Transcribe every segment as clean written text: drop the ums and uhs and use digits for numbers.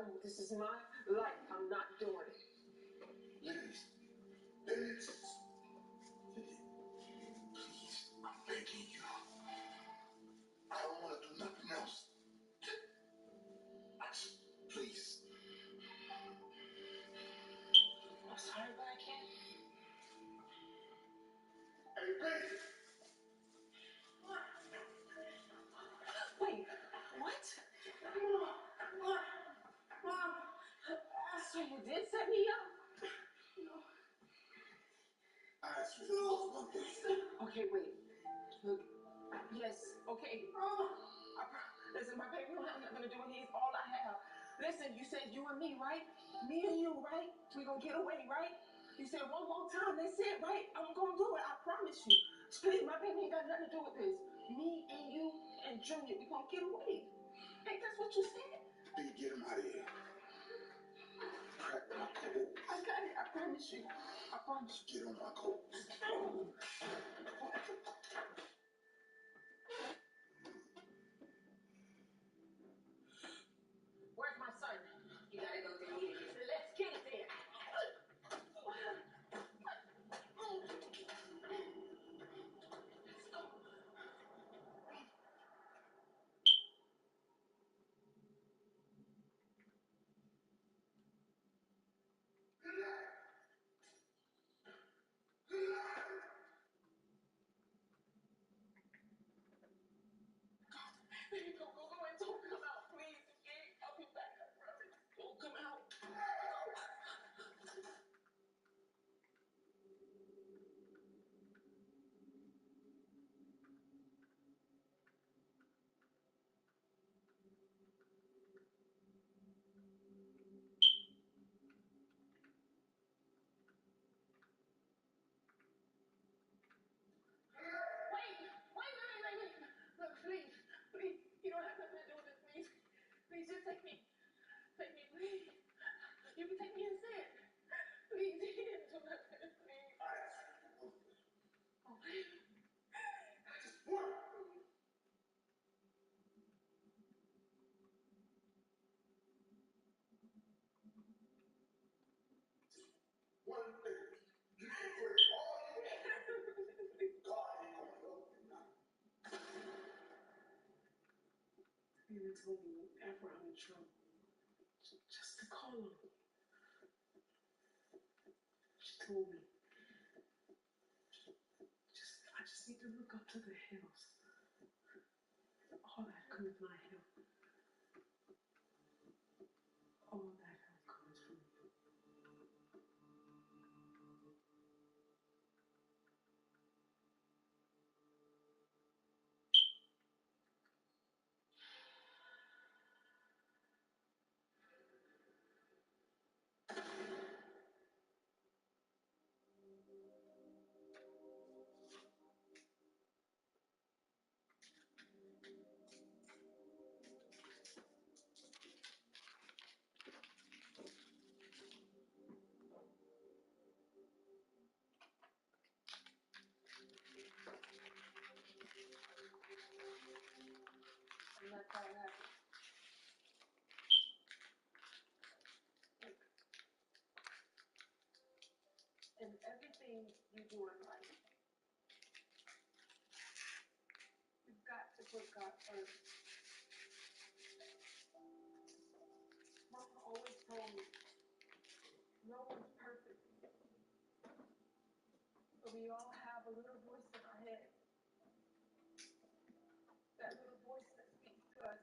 No, this is my life. I'm not doing it. Liz, please, I'm begging you. I don't want to do nothing else. Please. I'm sorry, but I can't. Hey, baby. Wait, what? Mom. So you did set me up? No. I asked you one thing. Okay, wait. Look. Yes, okay. Listen, my baby don't have nothing to do with it. He's all I have. Listen, you said you and me, right? Me and you, right? We gonna get away, right? You said one more time, that's it, right? I'm gonna do it, I promise you. Please, my baby ain't got nothing to do with this. Me and you and Junior, we gonna get away. Ain't that what you said? Then get him out of here. Crack my cold. I got it, I promise you. I promise you. Get on my cold. Where's my son? You gotta go there. Let's get it there. Baby, go and don't come out, please. Okay? I'll be back. I promise. Don't come out. Wait. Look, please. You don't have nothing to do with this, please. Please, just take me. Take me, please. You can take me instead. Please, he didn't do nothing, please. I asked you one thing. Oh, please. Just one. One thing. You can pray all you want. God ain't gonna help you now. Baby told me whenever I'm in trouble, just to call him. She told me, I just need to look up to the hills. All that comes my help. All that help comes from you. And that's how it happened. And everything you do in life, you've got to put God first. Mama always told me, no one's perfect, but we all have a little voice in our head. That little voice that speaks to us.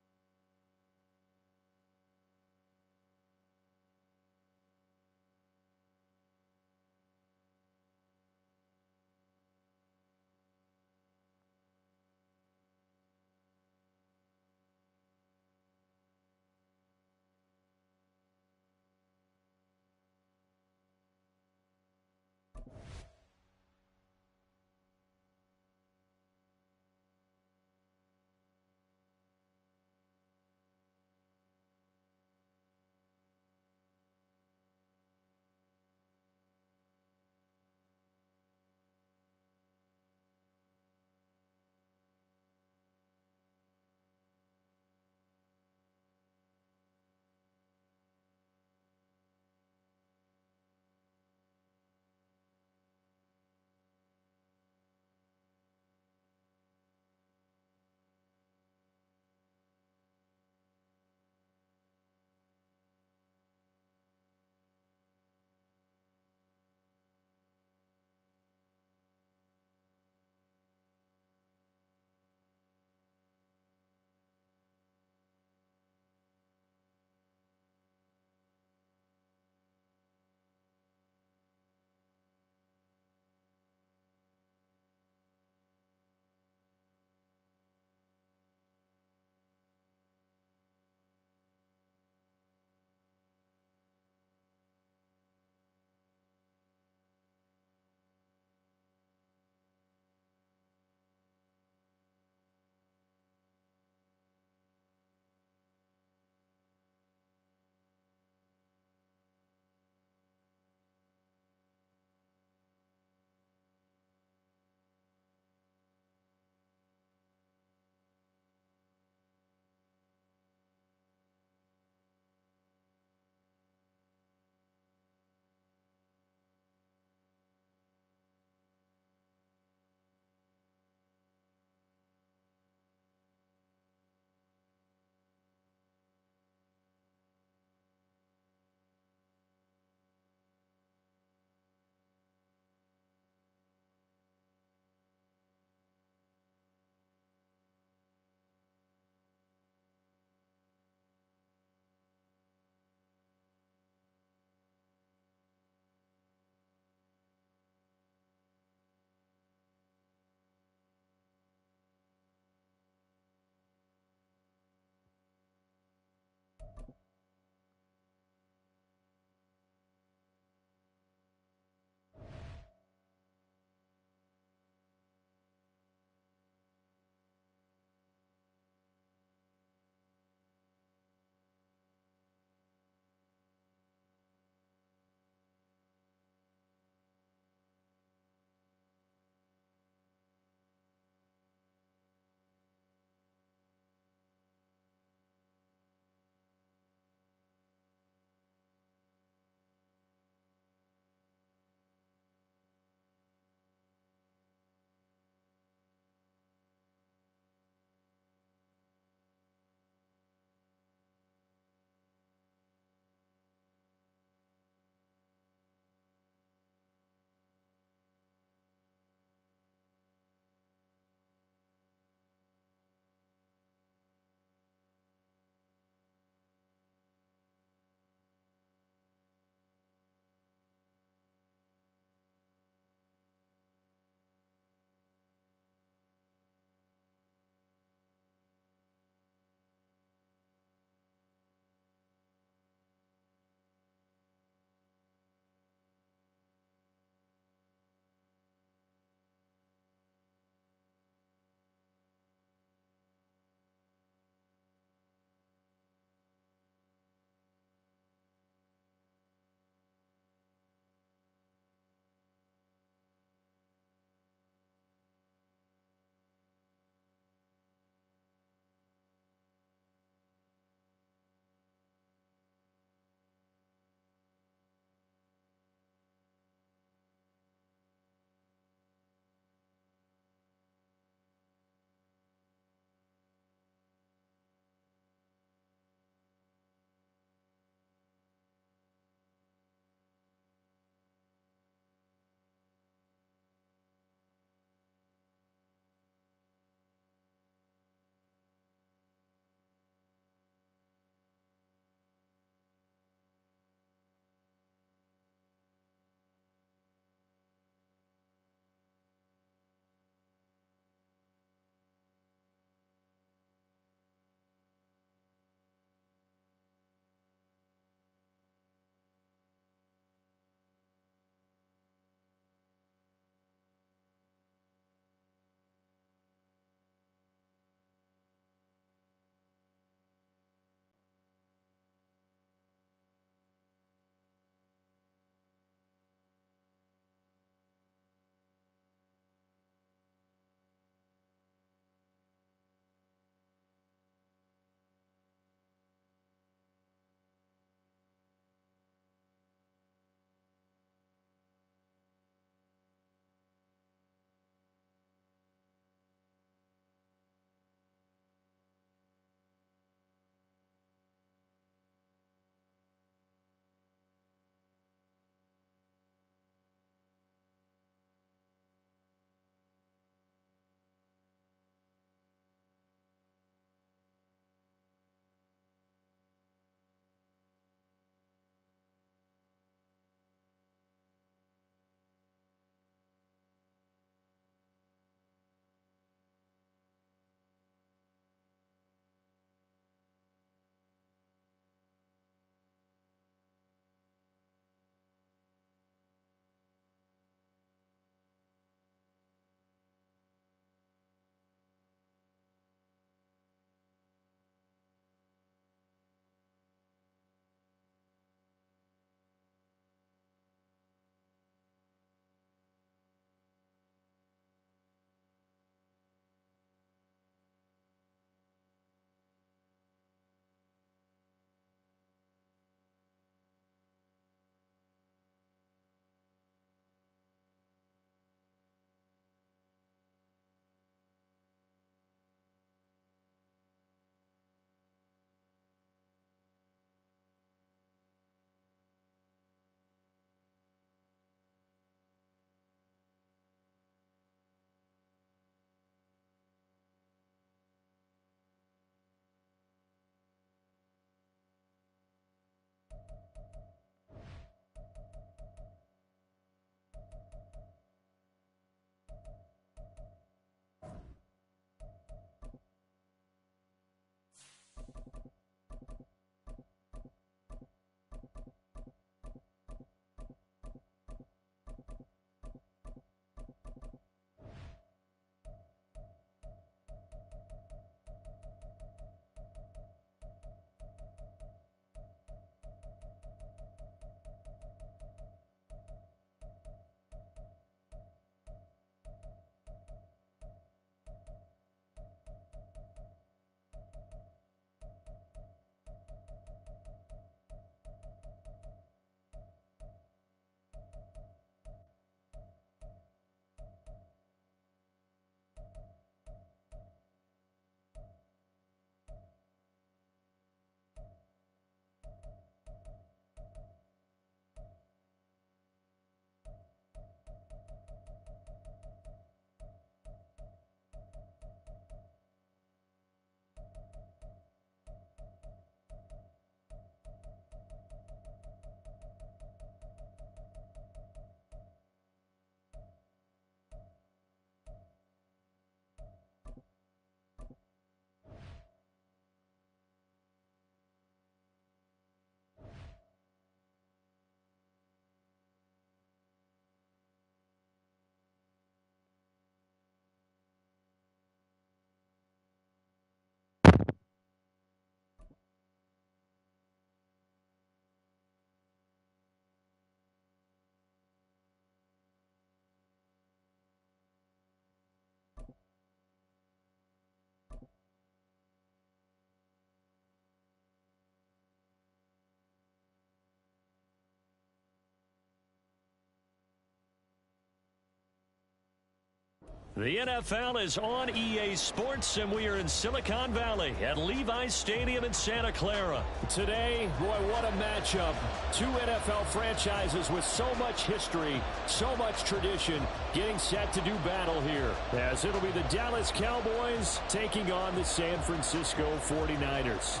The NFL is on EA Sports, and we are in Silicon Valley at Levi's Stadium in Santa Clara. Today, boy, what a matchup. Two NFL franchises with so much history, so much tradition, getting set to do battle here. As it'll be the Dallas Cowboys taking on the San Francisco 49ers.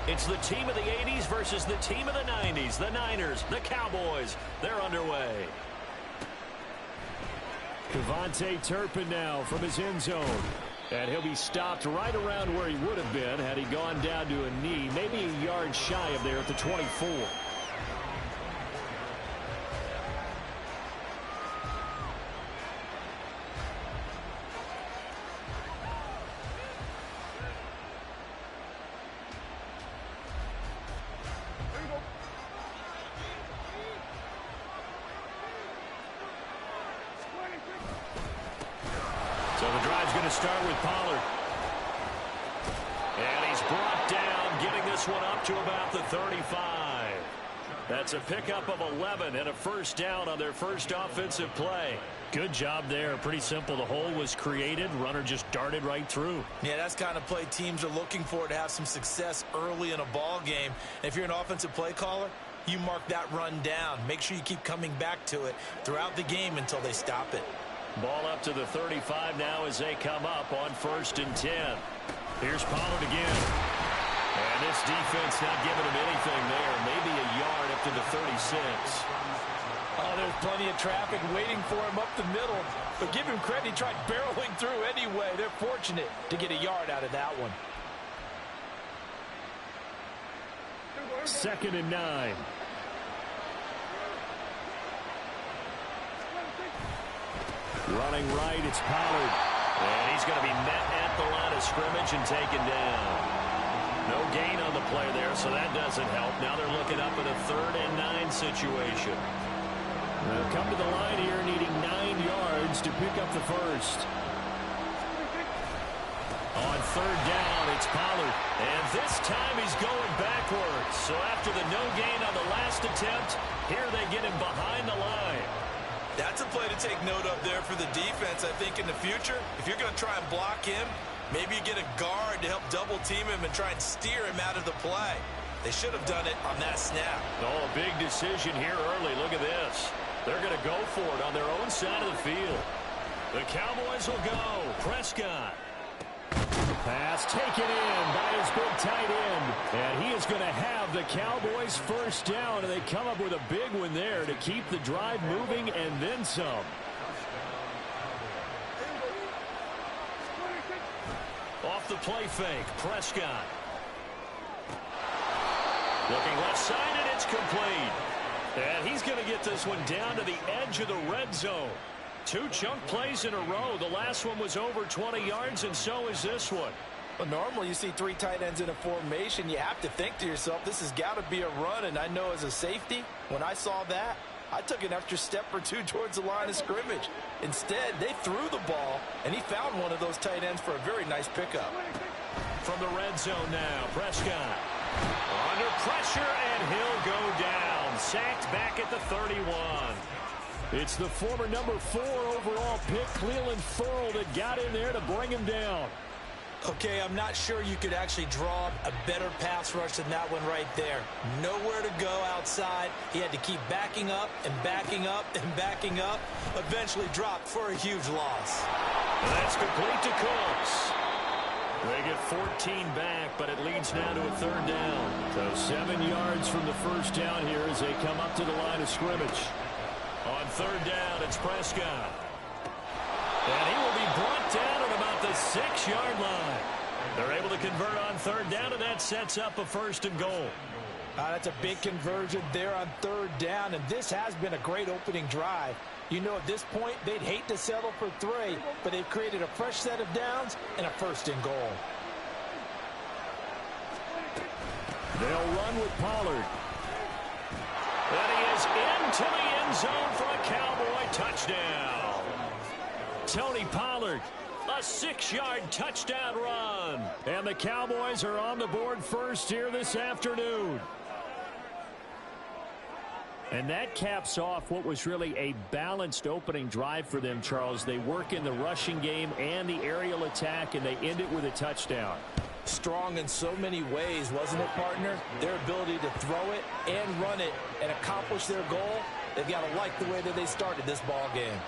It's the team of the 80s versus the team of the 90s. The Niners, the Cowboys, they're underway. Devontae Turpin now from his end zone. And he'll be stopped right around where he would have been had he gone down to a knee, maybe a yard shy of there at the 24. So the drive's going to start with Pollard. And he's brought down, getting this one up to about the 35. That's a pickup of 11 and a first down on their first offensive play. Good job there. Pretty simple. The hole was created. Runner just darted right through. Yeah, that's the kind of play teams are looking for to have some success early in a ball game. And if you're an offensive play caller, you mark that run down. Make sure you keep coming back to it throughout the game until they stop it. Ball up to the 35 now as they come up on 1st and 10. Here's Pollard again. And this defense not giving him anything there. Maybe a yard up to the 36. Oh, there's plenty of traffic waiting for him up the middle. But give him credit, he tried barreling through anyway. They're fortunate to get a yard out of that one. 2nd and 9. Running right, it's Pollard. And he's going to be met at the line of scrimmage and taken down. No gain on the play there, so that doesn't help. Now they're looking up at a 3rd and 9 situation. They'll come to the line here needing 9 yards to pick up the first. On 3rd down, it's Pollard. And this time he's going backwards. So after the no gain on the last attempt, here they get him behind the line. That's a play to take note of there for the defense. I think in the future, if you're going to try and block him, maybe you get a guard to help double team him and try and steer him out of the play. They should have done it on that snap. Oh, a big decision here early. Look at this. They're going to go for it on their own side of the field. The Cowboys will go. Prescott. Pass taken in by his big tight end. And he is going to have the Cowboys first down. And they come up with a big one there to keep the drive moving and then some. Off the play fake, Prescott. Looking left side, and it's complete. And he's going to get this one down to the edge of the red zone. 2 chunk plays in a row. The last one was over 20 yards, and so is this one. Well, normally you see 3 tight ends in a formation. You have to think to yourself, this has got to be a run. And I know as a safety, when I saw that, I took an extra step or 2 towards the line of scrimmage. Instead, they threw the ball, and he found one of those tight ends for a very nice pickup. From the red zone now, Prescott. Under pressure, and he'll go down. Sacked back at the 31. It's the former number 4 overall pick, Cleveland Ferrell, that got in there to bring him down. Okay, I'm not sure you could actually draw a better pass rush than that one right there. Nowhere to go outside. He had to keep backing up and backing up and backing up. Eventually dropped for a huge loss. And that's complete to Cooks. They get 14 back, but it leads now to a 3rd down. So 7 yards from the first down here as they come up to the line of scrimmage. On 3rd down, it's Prescott. And he will be brought down at about the 6-yard line. They're able to convert on 3rd down, and that sets up a 1st and goal. That's a big conversion there on 3rd down, and this has been a great opening drive. You know, at this point, they'd hate to settle for 3, but they've created a fresh set of downs and a 1st and goal. They'll run with Pollard. And he is into the end zone for a Cowboy touchdown. Tony Pollard, a 6-yard touchdown run. And the Cowboys are on the board first here this afternoon. And that caps off what was really a balanced opening drive for them, Charles. They work in the rushing game and the aerial attack, and they end it with a touchdown. Strong in so many ways, wasn't it, partner? Their ability to throw it and run it and accomplish their goal, they've got to like the way that they started this ball game.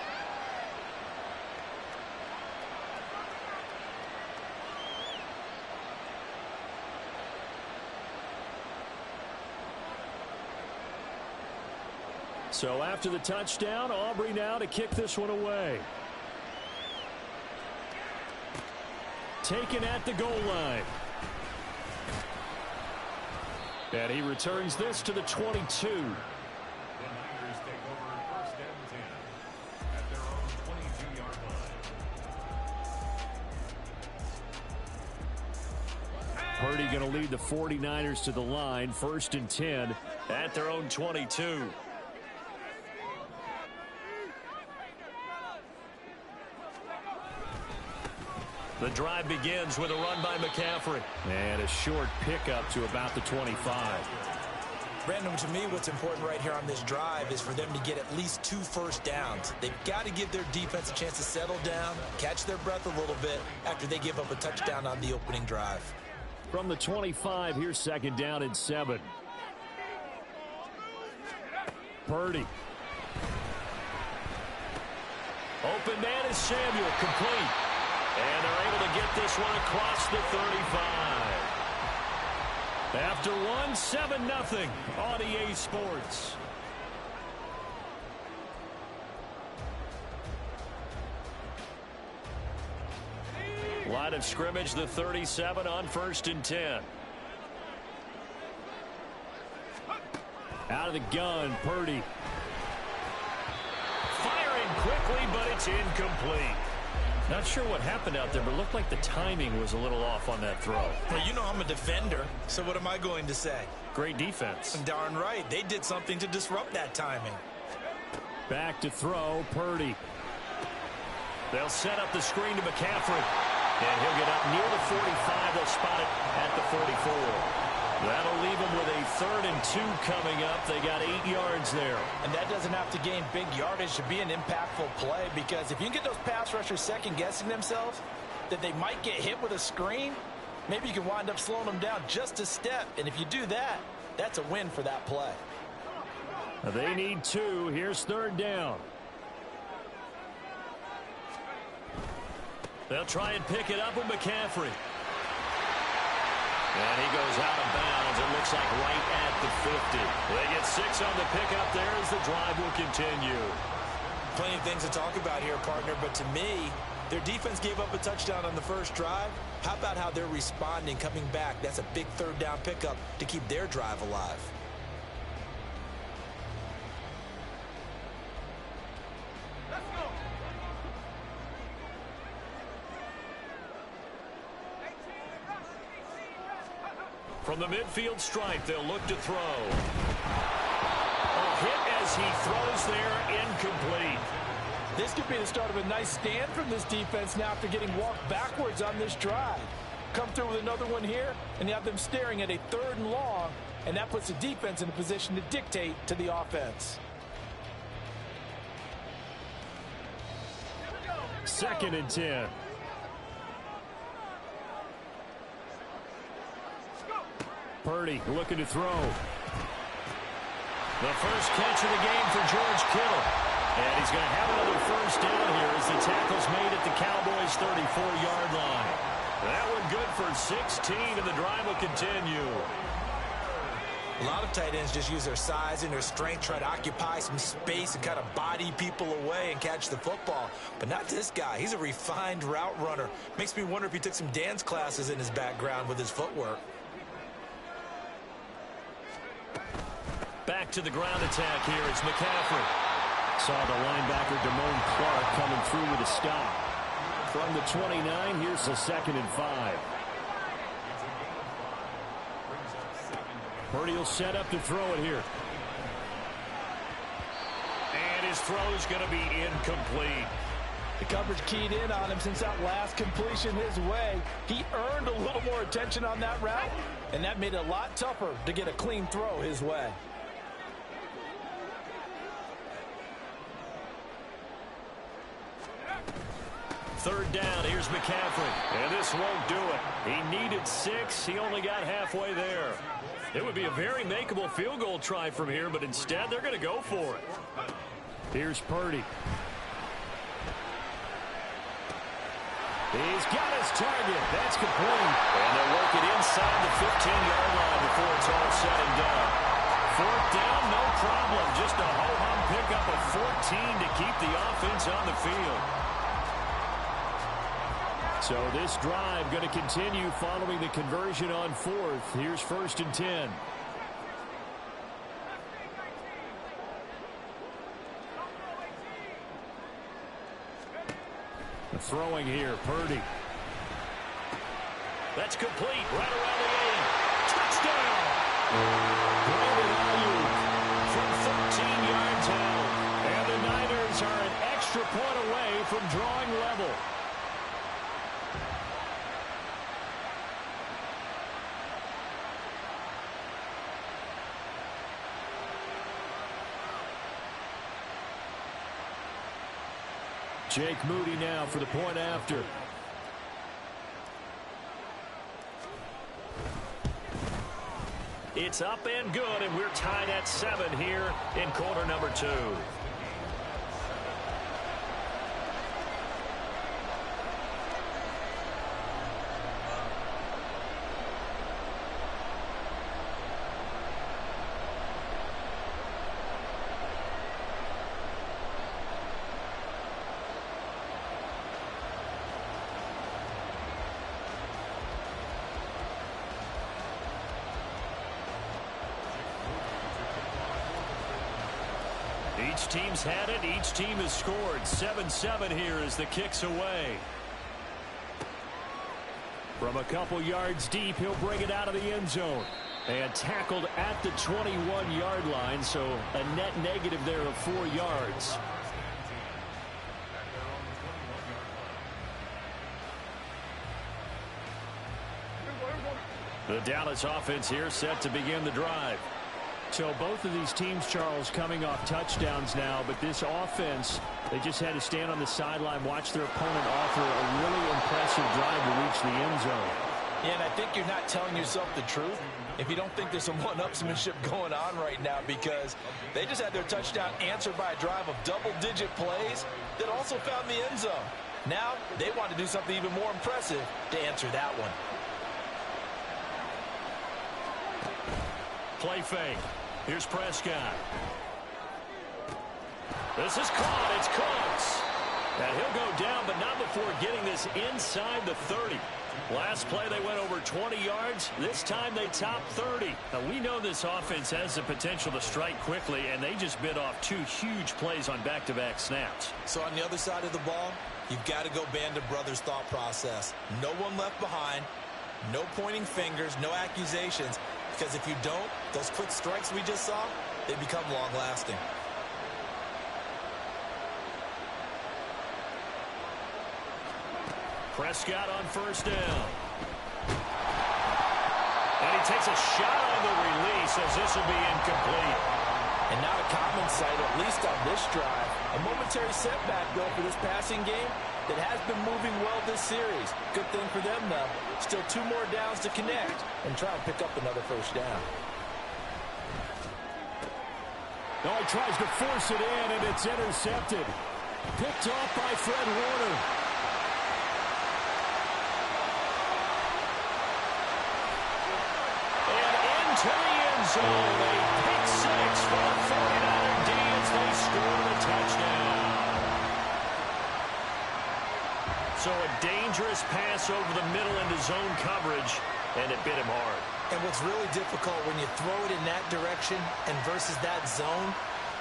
So after the touchdown, Aubrey now to kick this one away. Taken at the goal line. And he returns this to the 22. The Niners take over first and 10 at their own 22-yard line. Purdy going to lead the 49ers to the line, first and 10 at their own 22. The drive begins with a run by McCaffrey. And a short pickup to about the 25. Brandon, to me, what's important right here on this drive is for them to get at least 2 first downs. They've got to give their defense a chance to settle down, catch their breath a little bit after they give up a touchdown on the opening drive. From the 25, here's second down and 7. Purdy. Open man is Samuel, complete. And they're able to get this one across the 35. After one, 7-0 on EA Sports. Line of scrimmage, the 37 on first and 10. Out of the gun, Purdy. Firing quickly, but it's incomplete. Not sure what happened out there, but it looked like the timing was a little off on that throw. Well, you know I'm a defender, so what am I going to say? Great defense. Darn right. They did something to disrupt that timing. Back to throw, Purdy. They'll set up the screen to McCaffrey. And he'll get up near the 45. They'll spot it at the 44. That'll leave them with a 3rd and 2 coming up. They got 8 yards there. And that doesn't have to gain big yardage to be an impactful play, because if you can get those pass rushers second-guessing themselves that they might get hit with a screen, maybe you can wind up slowing them down just a step. And if you do that, that's a win for that play. They need 2. Here's 3rd down. They'll try and pick it up with McCaffrey. And he goes out of bounds. It looks like right at the 50. They get 6 on the pickup there as the drive will continue. Plenty of things to talk about here, partner, but to me, their defense gave up a touchdown on the first drive. How about how they're responding, coming back? That's a big 3rd down pickup to keep their drive alive. From the midfield stripe, they'll look to throw. A hit as he throws there, incomplete. This could be the start of a nice stand from this defense now after getting walked backwards on this drive. Come through with another one here, and you have them staring at a 3rd and long, and that puts the defense in a position to dictate to the offense. 2nd and 10. Purdy looking to throw. The first catch of the game for George Kittle. And he's going to have another first down here as the tackle's made at the Cowboys' 34-yard line. That one good for 16, and the drive will continue. A lot of tight ends just use their size and their strength, try to occupy some space and kind of body people away and catch the football. But not this guy. He's a refined route runner. Makes me wonder if he took some dance classes in his background with his footwork. Back to the ground attack here. It's McCaffrey. Saw the linebacker Damone Clark coming through with a stop. From the 29, here's the 2nd and 5. Purdy will set up to throw it here. And his throw's going to be incomplete. The coverage keyed in on him since that last completion his way. He earned a little more attention on that route, and that made it a lot tougher to get a clean throw his way. Third down, here's McCaffrey. And this won't do it. He needed 6. He only got halfway there. It would be a very makeable field goal try from here, but instead they're going to go for it. Here's Purdy. He's got his target. That's complete. And they'll work it inside the 15-yard line before it's all said and done. Fourth down, no problem. Just a ho-hum pickup of 14 to keep the offense on the field. So this drive going to continue following the conversion on 4th. Here's 1st and 10. Throwing here, Purdy. That's complete right around the 8. Touchdown! Brandon Ayuk From 13 yards out. and the Niners are an extra point away from drawing level. Jake Moody now for the point after. It's up and good, and we're tied at 7 here in quarter number 2. Each team's had it. Each team has scored. 7-7 here as the kick's away. From a couple yards deep, he'll bring it out of the end zone. And tackled at the 21-yard line, so a net negative there of 4 yards. The Dallas offense here set to begin the drive. So both of these teams, Charles, coming off touchdowns now, but this offense, they just had to stand on the sideline, watch their opponent offer a really impressive drive to reach the end zone. Yeah, and I think you're not telling yourself the truth if you don't think there's some one-upsmanship going on right now, because they just had their touchdown answered by a drive of double-digit plays that also found the end zone. Now they want to do something even more impressive to answer that one. Play fake. Here's Prescott. This is caught. It's Cooks. And he'll go down, but not before getting this inside the 30. Last play, they went over 20 yards. This time, they topped 30. Now, we know this offense has the potential to strike quickly, and they just bit off 2 huge plays on back-to-back snaps. So on the other side of the ball, you've got to go Band of Brothers thought process. No one left behind. No pointing fingers. No accusations. Because if you don't, those quick strikes we just saw, they become long-lasting. Prescott on first down. And he takes a shot on the release as this will be incomplete. And not a common sight, at least on this drive. A momentary setback, though, for this passing game that has been moving well this series. Good thing for them, though. Still 2 more downs to connect and try and pick up another first down. Oh, he tries to force it in, and it's intercepted. Picked off by Fred Warner. And into the end zone. A pick 6 for the 49er D as they score the touchdown. So a dangerous pass over the middle into zone coverage, and it bit him hard. And what's really difficult when you throw it in that direction and versus that zone,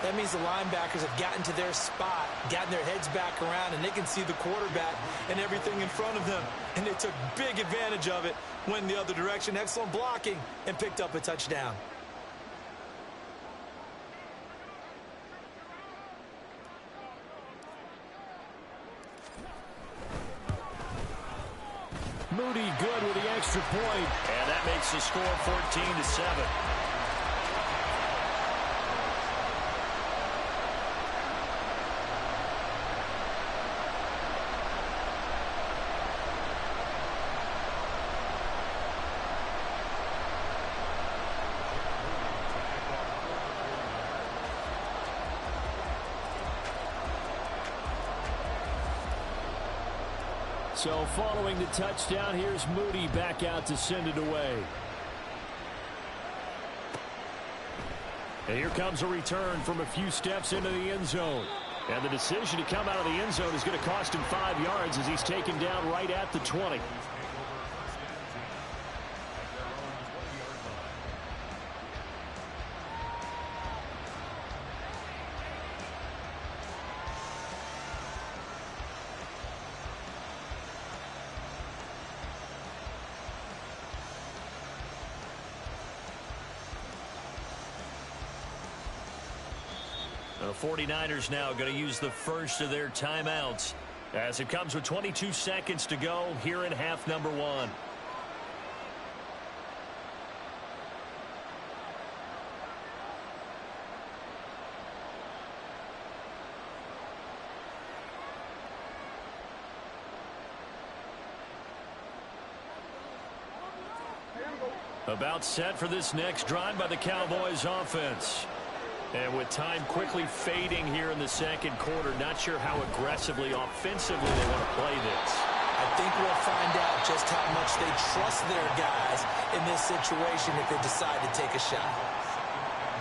that means the linebackers have gotten to their spot, gotten their heads back around, and they can see the quarterback and everything in front of them. And they took big advantage of it, went in the other direction. Excellent blocking and picked up a touchdown. Moody good with the extra point. And that makes the score 14-7. So following the touchdown, here's Moody back out to send it away. And here comes a return from a few steps into the end zone. And the decision to come out of the end zone is going to cost him 5 yards as he's taken down right at the 20. The 49ers now going to use the first of their timeouts as it comes with 22 seconds to go here in half number 1. About set for this next drive by the Cowboys offense. And with time quickly fading here in the second quarter, not sure how aggressively, offensively they want to play this. I think we'll find out just how much they trust their guys in this situation if they decide to take a shot.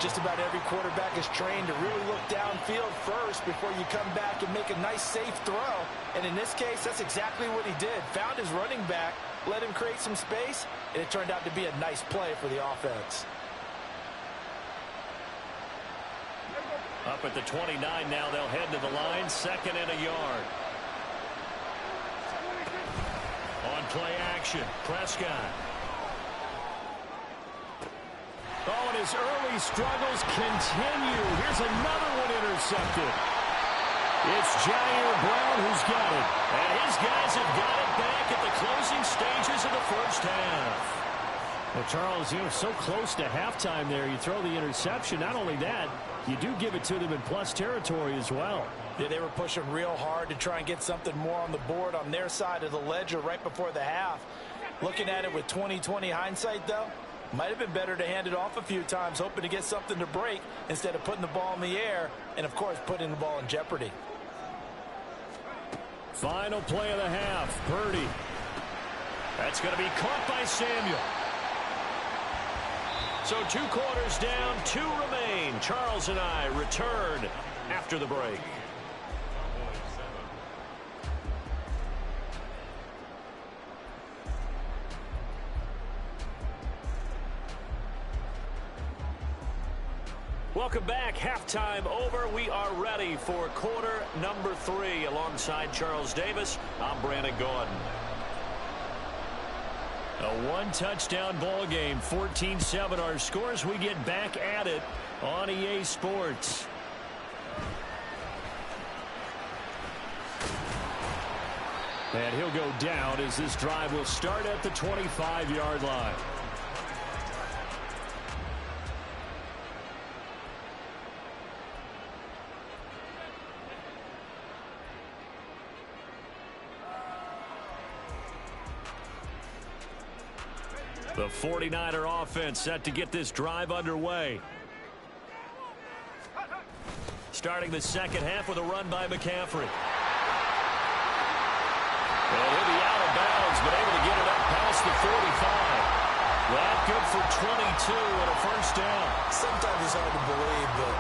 Just about every quarterback is trained to really look downfield first before you come back and make a nice, safe throw. And in this case, that's exactly what he did. Found his running back, let him create some space, and it turned out to be a nice play for the offense. Up at the 29 now, they'll head to the line, 2nd and a yard. On play action, Prescott. Oh, and his early struggles continue. Here's another one intercepted. It's Jair Brown who's got it. And his guys have got it back at the closing stages of the first half. Well, Charles, you know, so close to halftime there. You throw the interception. Not only that, you do give it to them in plus territory as well. Yeah, they were pushing real hard to try and get something more on the board on their side of the ledger right before the half. Looking at it with 20/20 hindsight, though, might have been better to hand it off a few times, hoping to get something to break instead of putting the ball in the air and, of course, putting the ball in jeopardy. Final play of the half, Purdy. That's going to be caught by Samuel. So 2 quarters down, 2 remain. Charles and I return after the break. Welcome back. Halftime over. We are ready for quarter number 3. Alongside Charles Davis, I'm Brandon Gordon. A one-touchdown ball game, 14-7 our scores. We get back at it on EA Sports. And he'll go down as this drive will start at the 25-yard line. The 49er offense set to get this drive underway. Starting the second half with a run by McCaffrey. And he'll be out of bounds, but able to get it up past the 45. That good for 22 and a first down. Sometimes it's hard to believe, but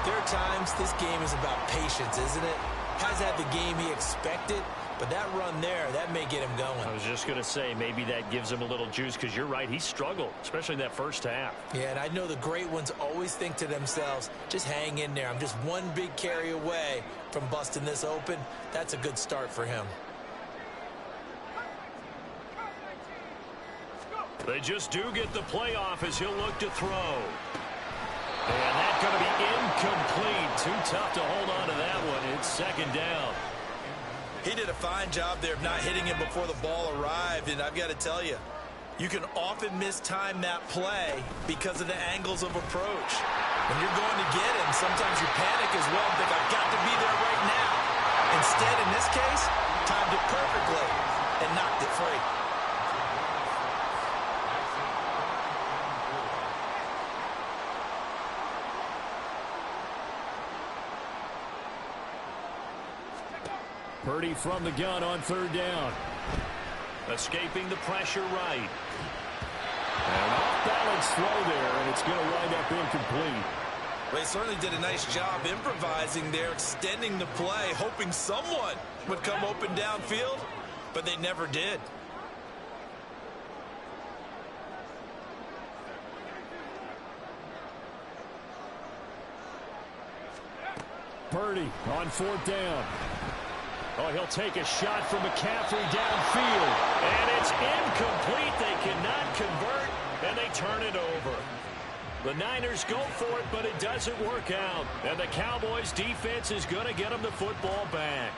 there are times this game is about patience, isn't it? Hasn't had the game he expected, but that run there, that may get him going. I was just going to say, maybe that gives him a little juice, because you're right, he struggled, especially in that first half. Yeah, and I know the great ones always think to themselves, just hang in there. I'm just one big carry away from busting this open. That's a good start for him. They just do get the play off as he'll look to throw. And that's going to be incomplete. Too tough to hold on to that one. It's second down. He did a fine job there of not hitting him before the ball arrived, and I've got to tell you, you can often mistime that play because of the angles of approach. When you're going to get him, sometimes you panic as well and think, I've got to be there right now. Instead, in this case, timed it perfectly and knocked it free. Purdy from the gun on third down. Escaping the pressure right. And off-balance throw there, and it's going to wind up incomplete. Well, they certainly did a nice job improvising there, extending the play, hoping someone would come open downfield, but they never did. Purdy on fourth down. Oh, he'll take a shot from McCaffrey downfield. And it's incomplete. They cannot convert, and they turn it over. The Niners go for it, but it doesn't work out. And the Cowboys' defense is going to get them the football back.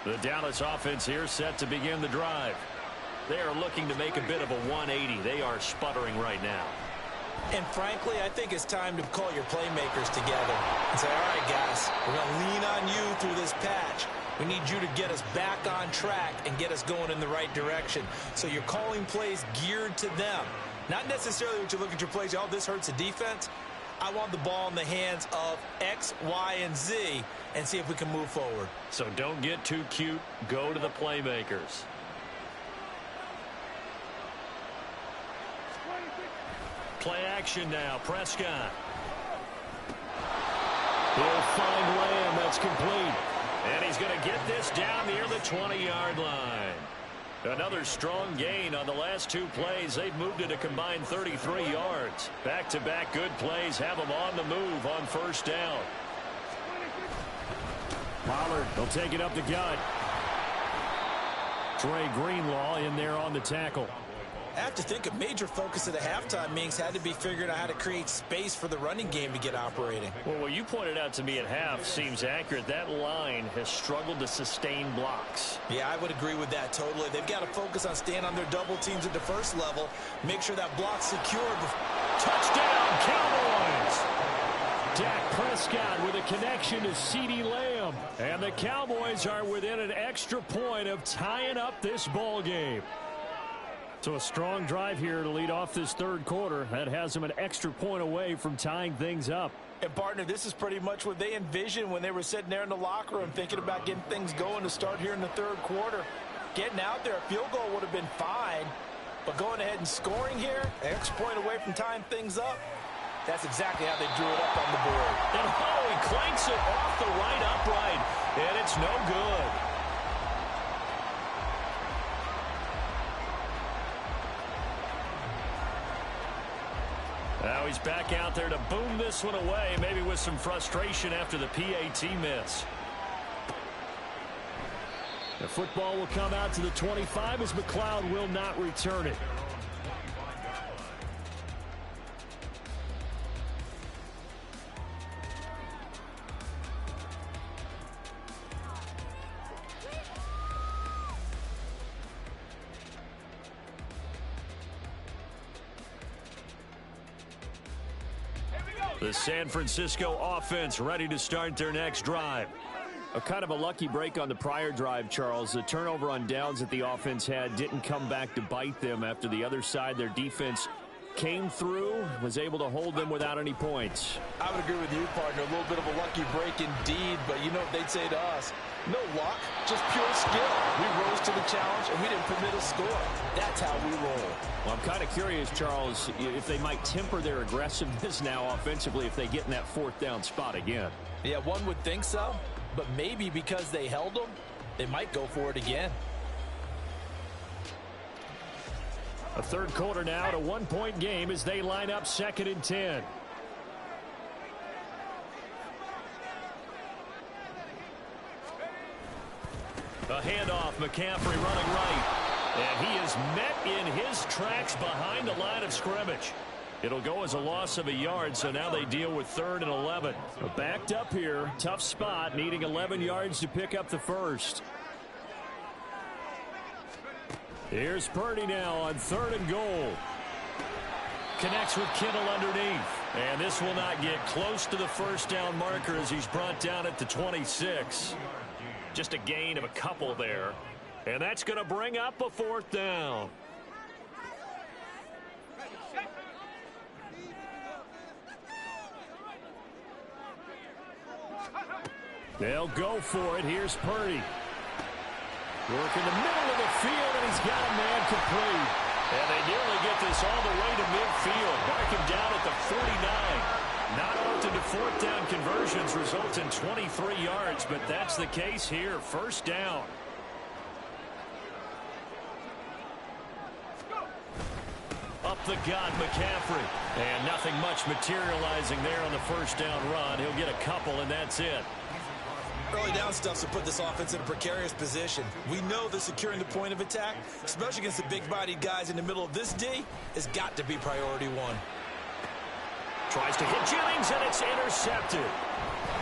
The Dallas offense here set to begin the drive. They are looking to make a bit of a 180. They are sputtering right now. And frankly, I think it's time to call your playmakers together and say, all right, guys, we're going to lean on you through this patch. We need you to get us back on track and get us going in the right direction. So you're calling plays geared to them. Not necessarily what you look at your plays, oh, this hurts the defense. I want the ball in the hands of X, Y, and Z and see if we can move forward. So don't get too cute. Go to the playmakers. Play action now. Prescott. He'll find Lamb. That's complete. And he's going to get this down near the 20-yard line. Another strong gain on the last two plays. They've moved it a combined 33 yards. Back-to-back good plays have them on the move on first down. Pollard will take it up the gut. Trey Greenlaw in there on the tackle. I have to think a major focus of the halftime meetings had to be figuring out how to create space for the running game to get operating. Well, what you pointed out to me at half seems accurate. That line has struggled to sustain blocks. Yeah, I would agree with that totally. They've got to focus on staying on their double teams at the first level. Make sure that block's secured. Touchdown, Cowboys! Dak Prescott with a connection to CeeDee Lamb. And the Cowboys are within an extra point of tying up this ball game. So a strong drive here to lead off this third quarter. That has them an extra point away from tying things up. And, partner, this is pretty much what they envisioned when they were sitting there in the locker room thinking about getting things going to start here in the third quarter. Getting out there, a field goal would have been fine. But going ahead and scoring here, an extra point away from tying things up, that's exactly how they drew it up on the board. And he clanks it off the right upright, and it's no good. Now he's back out there to boom this one away, maybe with some frustration after the PAT miss. The football will come out to the 25 as McLeod will not return it. The San Francisco offense ready to start their next drive. A kind of a lucky break on the prior drive, Charles. The turnover on downs that the offense had didn't come back to bite them after the other side. Their defense came through, was able to hold them without any points. I would agree with you, partner. A little bit of a lucky break indeed, but you know what they'd say to us? No luck, just pure skill. We rose to the challenge, and we didn't permit a score. That's how we roll. Well, I'm kind of curious, Charles, if they might temper their aggressiveness now offensively if they get in that fourth down spot again. Yeah, one would think so, but maybe because they held them, they might go for it again. A third quarter now at a one-point game as they line up 2nd and 10. A handoff, McCaffrey running right. And he is met in his tracks behind the line of scrimmage. It'll go as a loss of a yard, so now they deal with 3rd and 11. Backed up here, tough spot, needing 11 yards to pick up the first. Here's Purdy now on 3rd and goal. Connects with Kittle underneath. And this will not get close to the first down marker as he's brought down at the 26. Just a gain of a couple there. And that's going to bring up a 4th down. They'll go for it. Here's Purdy. Work in the middle of the field, and he's got a man complete. And they nearly get this all the way to midfield. Mark him down at the 49. Not often do 4th down conversions result in 23 yards, but that's the case here. 1st down. Up the gut, McCaffrey. And nothing much materializing there on the 1st down run. He'll get a couple, and that's it. Early down stuff to put this offense in a precarious position. We know that securing the point of attack, especially against the big-bodied guys in the middle of this D, has got to be priority one. Tries to hit Jennings, and it's intercepted.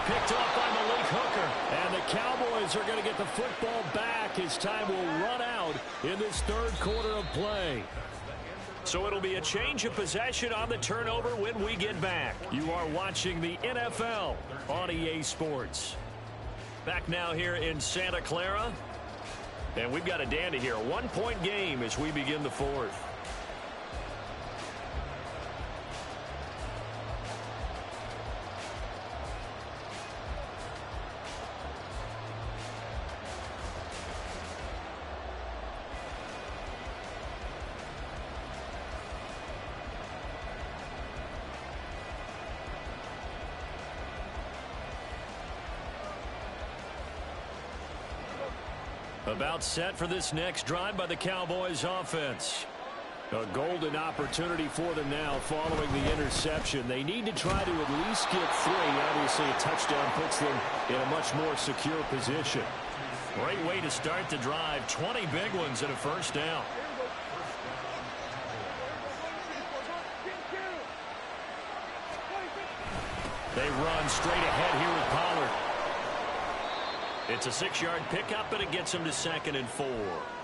Picked up by Malik Hooker. And the Cowboys are going to get the football back as time will run out in this 3rd quarter of play. So it'll be a change of possession on the turnover when we get back. You are watching the NFL on EA Sports. Back now here in Santa Clara. And we've got a dandy here. A 1-point game as we begin the 4th. About set for this next drive by the Cowboys offense. A golden opportunity for them now following the interception. They need to try to at least get 3. Obviously, a touchdown puts them in a much more secure position. Great way to start the drive. 20 big ones and a 1st down. They run straight ahead here with Pollard. It's a 6-yard pickup, and it gets him to 2nd and 4.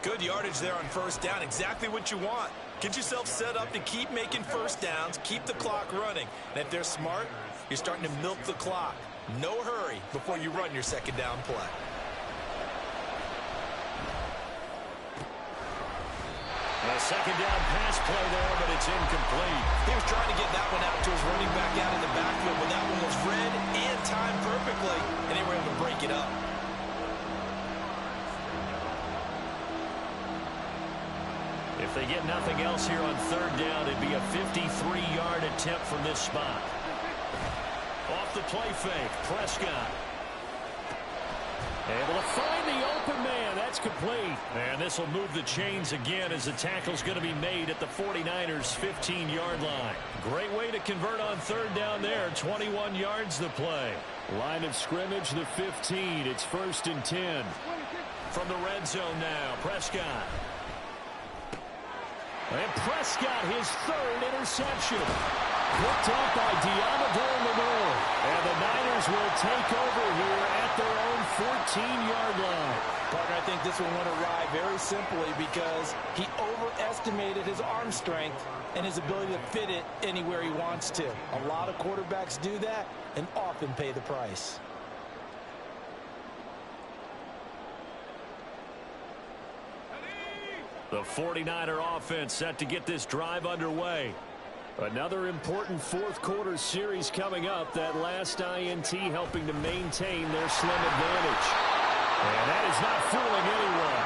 Good yardage there on 1st down. Exactly what you want. Get yourself set up to keep making 1st downs, keep the clock running. And if they're smart, you're starting to milk the clock. No hurry before you run your 2nd down play. A 2nd down pass play there, but it's incomplete. He was trying to get that one out to his running back out in the backfield, but that one was read and timed perfectly, and they were able to break it up. If they get nothing else here on 3rd down, it'd be a 53-yard attempt from this spot. Off the play fake, Prescott. Able to find the open man. That's complete. And this will move the chains again as the tackle's going to be made at the 49ers' 15-yard line. Great way to convert on 3rd down there. 21 yards to play. Line of scrimmage, the 15. It's 1st and 10. From the red zone now, Prescott. And Prescott, his 3rd interception. Picked up by Diamador Lenore. And the Niners will take over here at their own 14-yard line. Partner, I think this one went awry very simply because he overestimated his arm strength and his ability to fit it anywhere he wants to. A lot of quarterbacks do that and often pay the price. The 49er offense set to get this drive underway. Another important 4th quarter series coming up. That last INT helping to maintain their slim advantage. And that is not fooling anyone.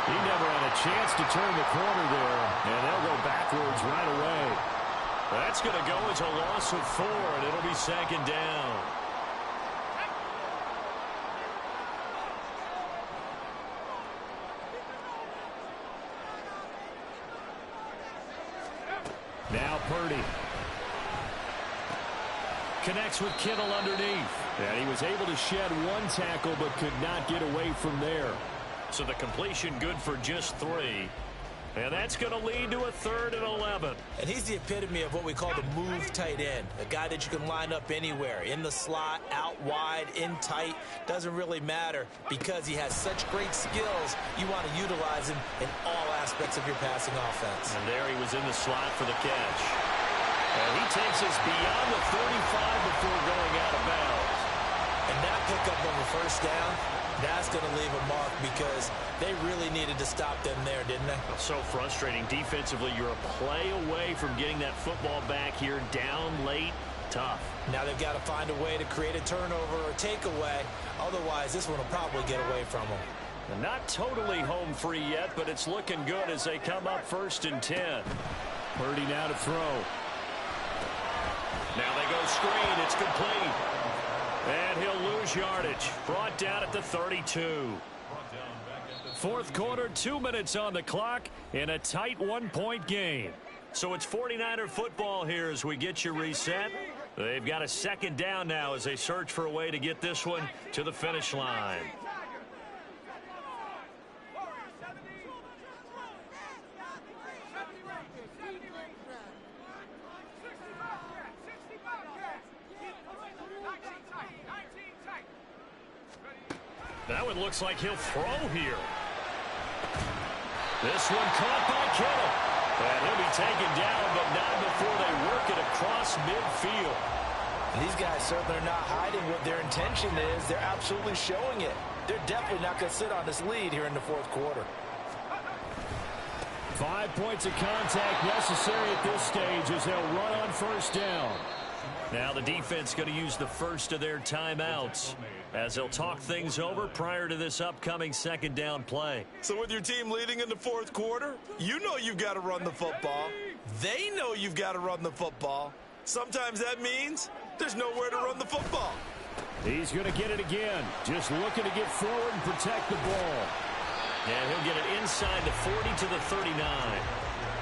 He never had a chance to turn the corner there. And they'll go backwards right away. That's going to go as a loss of 4, and it'll be 2nd down. Now Purdy. Connects with Kittle underneath. And he was able to shed 1 tackle but could not get away from there. So the completion good for just 3. And that's going to lead to a 3rd and 11. And he's the epitome of what we call the move tight end, a guy that you can line up anywhere, in the slot, out wide, in tight, doesn't really matter because he has such great skills. You want to utilize him in all aspects of your passing offense. And there he was in the slot for the catch. And he takes us beyond the 35 before going out of bounds. And that pickup on the 1st down, that's going to leave a mark because they really needed to stop them there, didn't they? So frustrating. Defensively, you're a play away from getting that football back here, down late, tough. Now they've got to find a way to create a turnover or takeaway. Otherwise, this one will probably get away from them. And not totally home free yet, but it's looking good as they come up 1st and 10. Purdy now to throw. Now they go screen. It's complete. And he'll lose yardage. Brought down at the 32. 4th quarter, 2 minutes on the clock in a tight 1-point game. So it's 49er football here as we get you reset. They've got a 2nd down now as they search for a way to get this one to the finish line. That one looks like he'll throw here. This one caught by Kittle. And he'll be taken down, but not before they work it across midfield. And these guys certainly are not hiding what their intention is. They're absolutely showing it. They're definitely not going to sit on this lead here in the 4th quarter. 5 points of contact necessary at this stage as they'll run on 1st down. Now the defense going to use the first of their timeouts as they'll talk things over prior to this upcoming 2nd down play. So with your team leading in the 4th quarter, you know you've got to run the football. They know you've got to run the football. Sometimes that means there's nowhere to run the football. He's going to get it again. Just looking to get forward and protect the ball. And he'll get it inside the 40 to the 39.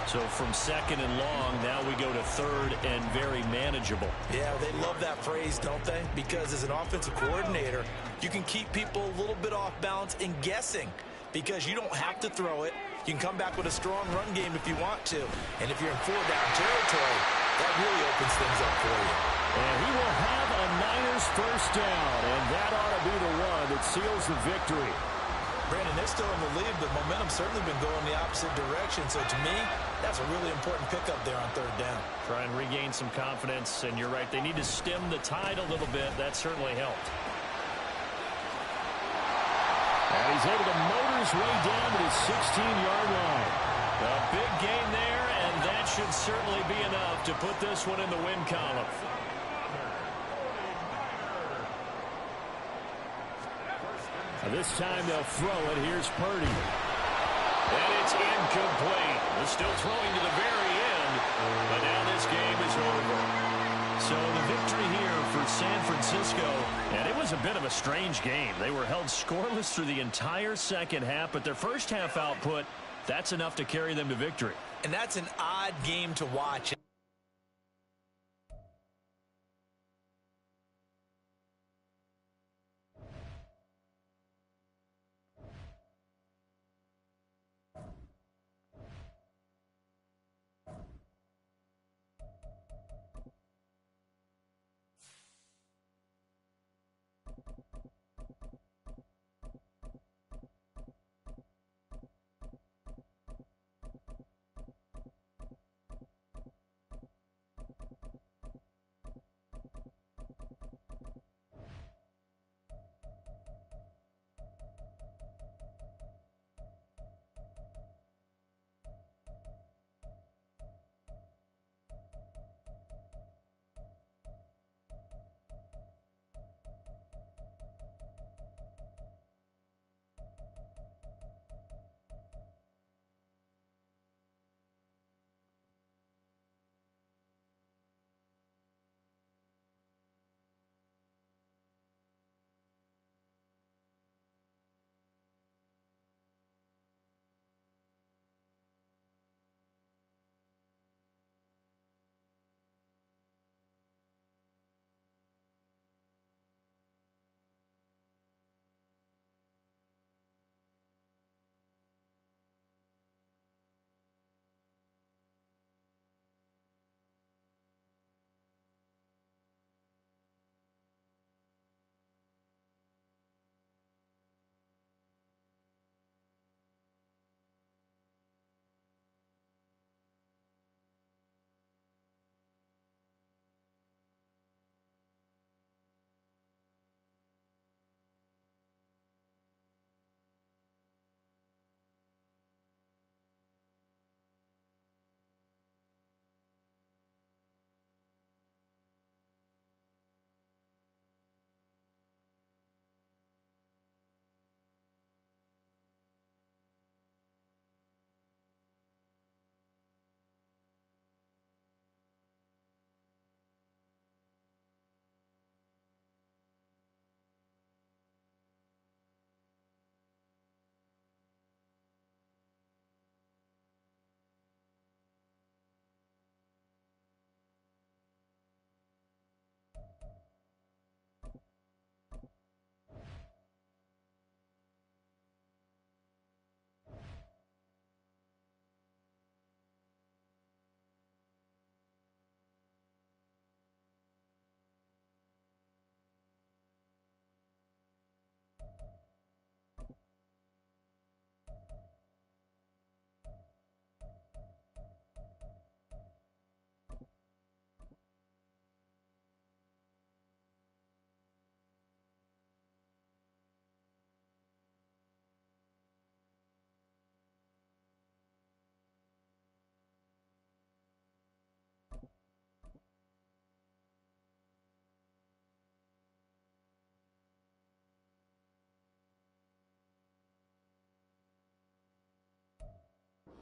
So from 2nd and long, now we go to 3rd and very manageable. Yeah, they love that phrase, don't they? Because as an offensive coordinator, you can keep people a little bit off balance and guessing because you don't have to throw it. You can come back with a strong run game if you want to. And if you're in 4-down territory, that really opens things up for you. And he will have a Niners 1st down, and that ought to be the one that seals the victory. Brandon, they're still in the lead, but momentum's certainly been going the opposite direction. So to me, that's a really important pickup there on 3rd down. Try and regain some confidence, and you're right, they need to stem the tide a little bit. That certainly helped. And he's able to motor his way down to the 16-yard line. A big gain there, and that should certainly be enough to put this one in the win column. This time they'll throw it. Here's Purdy. And it's incomplete. They're still throwing to the very end, but now this game is over. So the victory here for San Francisco, and it was a bit of a strange game. They were held scoreless through the entire 2nd half, but their 1st half output, that's enough to carry them to victory. And that's an odd game to watch.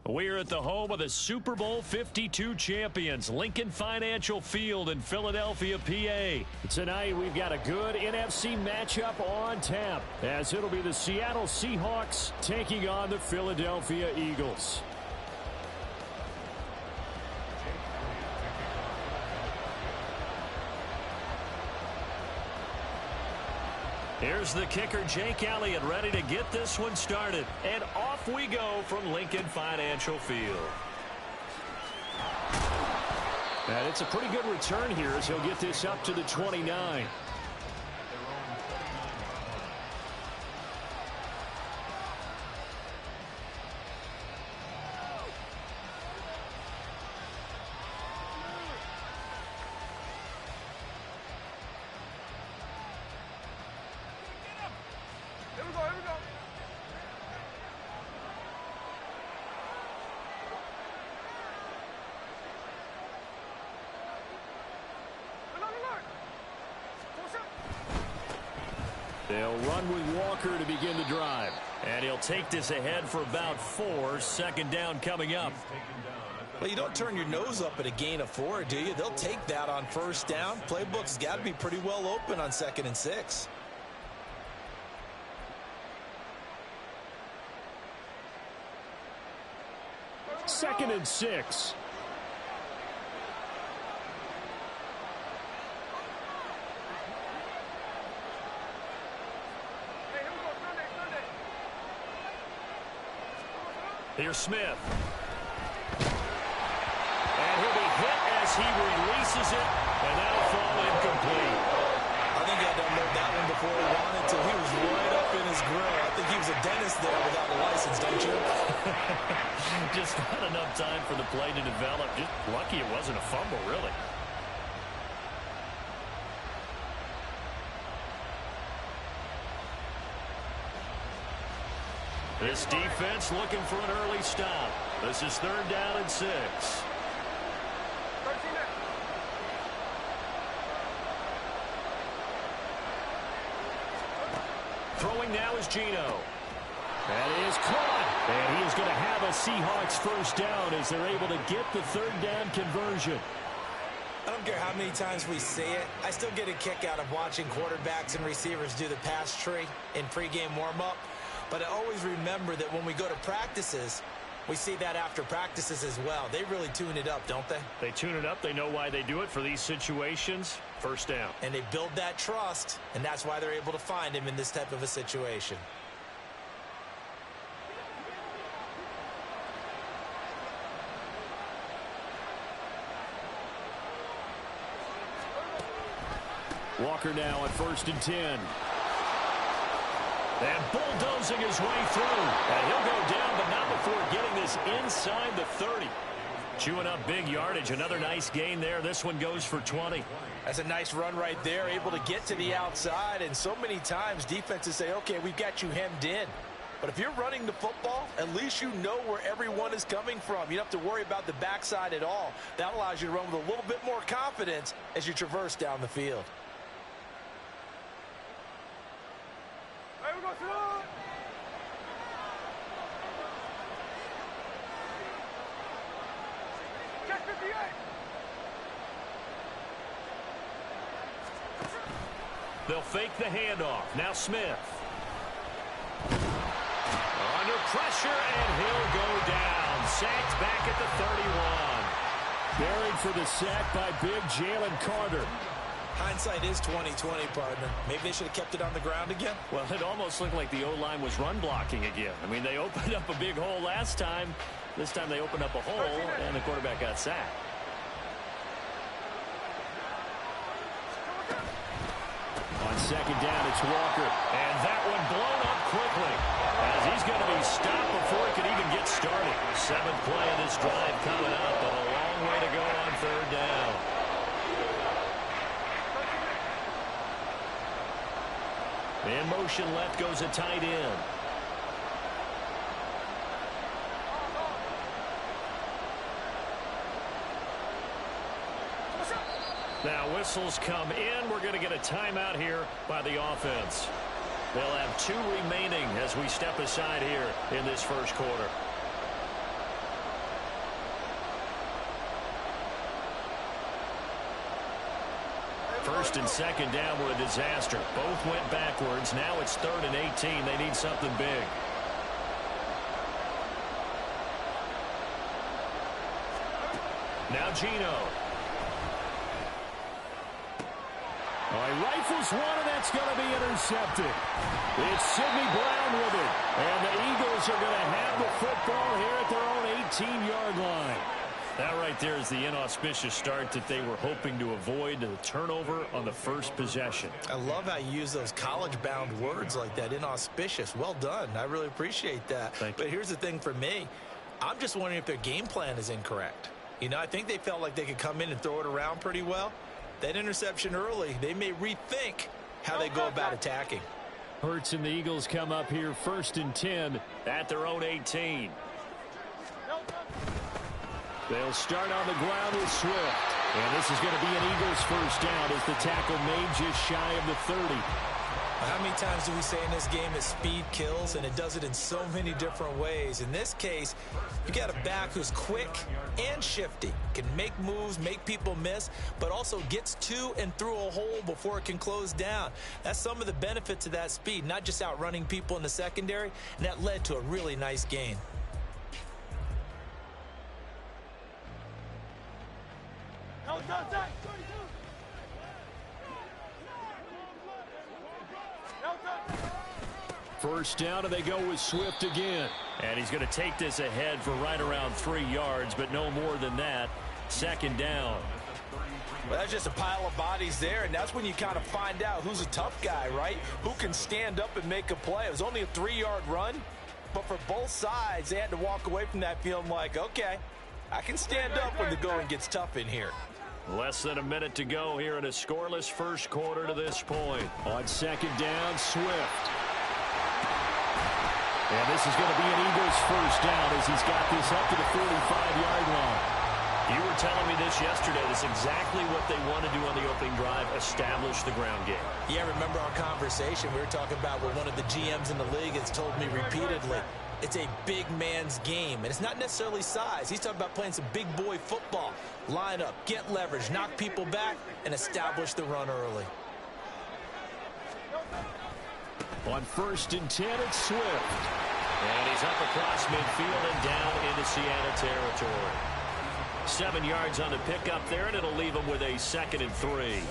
We're at the home of the Super Bowl 52 champions, Lincoln Financial Field in Philadelphia, PA. Tonight, we've got a good NFC matchup on tap, as it'll be the Seattle Seahawks taking on the Philadelphia Eagles. Here's the kicker, Jake Elliott, ready to get this one started. And off we go from Lincoln Financial Field. And it's a pretty good return here as he'll get this up to the 29. They'll run with Walker to begin the drive. And he'll take this ahead for about 4. Second down coming up. Well, you don't turn your nose up at a gain of 4, do you? They'll take that on first down. Playbook's got to be pretty well open on 2nd and 6. Second and 6. Here's Smith. And he'll be hit as he releases it, and that'll fall incomplete. I think he had to unload that one before he wanted to. He was right up in his grill. I think he was a dentist there without a license, don't you? Just not enough time for the play to develop. Just lucky it wasn't a fumble, really. This defense looking for an early stop. This is 3rd down and 6. Throwing now is Geno. That is caught. And he is going to have a Seahawks first down as they're able to get the 3rd down conversion. I don't care how many times we say it. I still get a kick out of watching quarterbacks and receivers do the pass tree in pregame warm-up. But I always remember that when we go to practices, we see that after practices as well. They really tune it up, don't they? They tune it up. They know why they do it for these situations. First down. And they build that trust, and that's why they're able to find him in this type of a situation. Walker now at 1st and 10. And bulldozing his way through. And he'll go down, but not before getting this inside the 30. Chewing up big yardage. Another nice gain there. This one goes for 20. That's a nice run right there. Able to get to the outside. And so many times defenses say, okay, we've got you hemmed in. But if you're running the football, at least you know where everyone is coming from. You don't have to worry about the backside at all. That allows you to run with a little bit more confidence as you traverse down the field. They'll fake the handoff. Now Smith. Under pressure, and he'll go down. Sacked back at the 31. Buried for the sack by big Jalen Carter. Hindsight is 20/20, partner. Maybe they should have kept it on the ground again. Well, it almost looked like the O-line was run blocking again. I mean, they opened up a big hole last time. This time they opened up a hole, and the quarterback got sacked. On 2nd down, it's Walker. And that one blown up quickly, as he's going to be stopped before he can even get started. 7th play of this drive coming up, but a long way to go on 3rd down. In motion left goes a tight end. Now whistles come in. We're going to get a timeout here by the offense. They'll have 2 remaining as we step aside here in this first quarter. first and second down were a disaster. Both went backwards. Now it's 3rd and 18. They need something big. Now Gino. Rifles one, and that's going to be intercepted. It's Sidney Brown with it. And the Eagles are going to have the football here at their own 18-yard line. That right there is the inauspicious start that they were hoping to avoid, the turnover on the first possession. I love how you use those college-bound words like that, inauspicious. Well done. I really appreciate that. But here's the thing for me. I'm just wondering if their game plan is incorrect. You know, I think they felt like they could come in and throw it around pretty well. That interception early, they may rethink how they go about attacking. Hurts and the Eagles come up here 1st and 10 at their own 18. They'll start on the ground with Swift. And this is going to be an Eagles first down as the tackle made just shy of the 30. How many times do we say in this game that speed kills, and it does it in so many different ways? In this case, you got a back who's quick and shifty, can make moves, make people miss, but also gets to and through a hole before it can close down. That's some of the benefits of that speed, not just outrunning people in the secondary, and that led to a really nice gain. First down, and they go with Swift again. And he's going to take this ahead for right around 3 yards, but no more than that. 2nd down. Well, that's just a pile of bodies there, and that's when you kind of find out who's a tough guy, right? Who can stand up and make a play. It was only a 3-yard run, but for both sides, they had to walk away from that feeling like, okay, I can stand up when the going gets tough in here. Less than a minute to go here in a scoreless first quarter to this point. On 2nd down, Swift. And this is going to be an Eagles first down as he's got this up to the 45-yard line. You were telling me this yesterday. That's exactly what they want to do on the opening drive, establish the ground game. Yeah, remember our conversation? We were talking about what one of the GMs in the league has told me repeatedly. It's a big man's game, and it's not necessarily size. He's talking about playing some big boy football. Line up, get leverage, knock people back, and establish the run early. On 1st and 10, it's Swift. And he's up across midfield and down into Seattle territory. 7 yards on the pickup there, and it'll leave him with a 2nd and 3.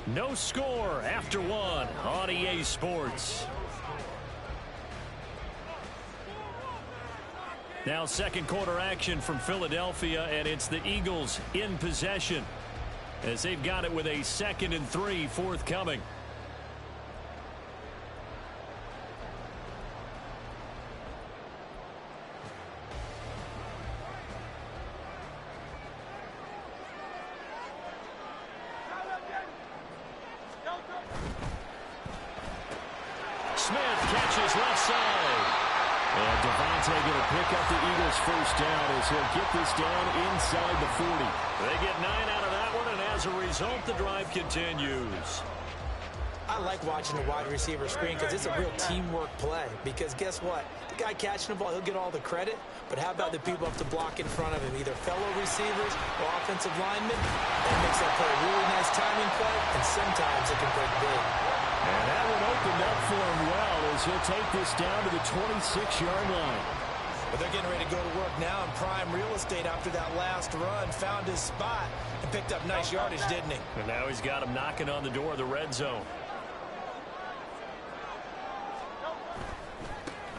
No score after 1 on EA Sports. Now 2nd quarter action from Philadelphia, and it's the Eagles in possession as they've got it with a 2nd and 3 forthcoming. Smith catches left side. And Devontae going to pick up the Eagles first down as he'll get this down inside the 40. They get 9 out of that one, and as a result, the drive continues. I like watching the wide receiver screen because it's a real teamwork play. Because guess what? The guy catching the ball, he'll get all the credit. But how about the people have to block in front of him, either fellow receivers or offensive linemen? That makes that play a really nice timing play, and sometimes it can break big. And that one opened up for him well as he'll take this down to the 26-yard line. But they're getting ready to go to work now in prime real estate after that last run. Found his spot and picked up nice yardage, didn't he? And now he's got him knocking on the door of the red zone.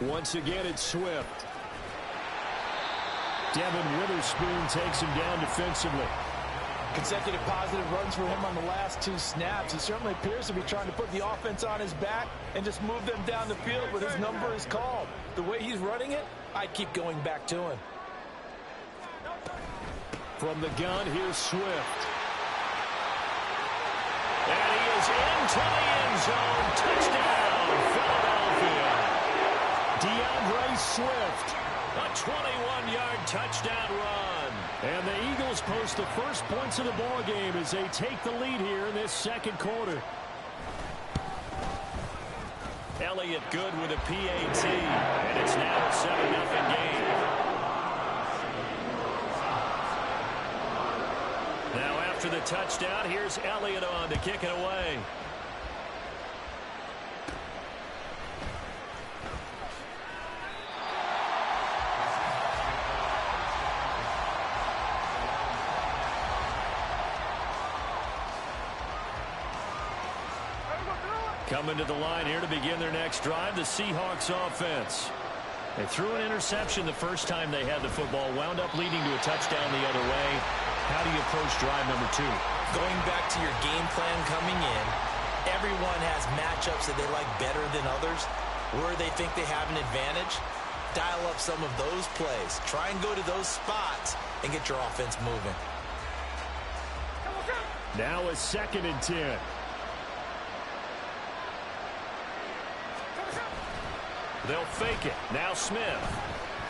Once again, it's Swift. Devin Witherspoon takes him down defensively. Consecutive positive runs for him on the last 2 snaps. He certainly appears to be trying to put the offense on his back and just move them down the field when his number is called. The way he's running it, I'd keep going back to him. From the gun, here's Swift. And he is into the end zone. Touchdown, Philadelphia. DeAndre Swift A 21-yard touchdown run. And the Eagles post the first points of the ball game as they take the lead here in this second quarter. Elliott good with a PAT, and it's now a 7-0 game. Now after the touchdown, here's Elliott on to kick it away. Coming to the line here to begin their next drive, the Seahawks offense. They threw an interception the first time they had the football, wound up leading to a touchdown the other way. How do you approach drive number 2? Going back to your game plan coming in, everyone has matchups that they like better than others, where they think they have an advantage. Dial up some of those plays. Try and go to those spots and get your offense moving. Now a 2nd and 10. They'll fake it. Now Smith.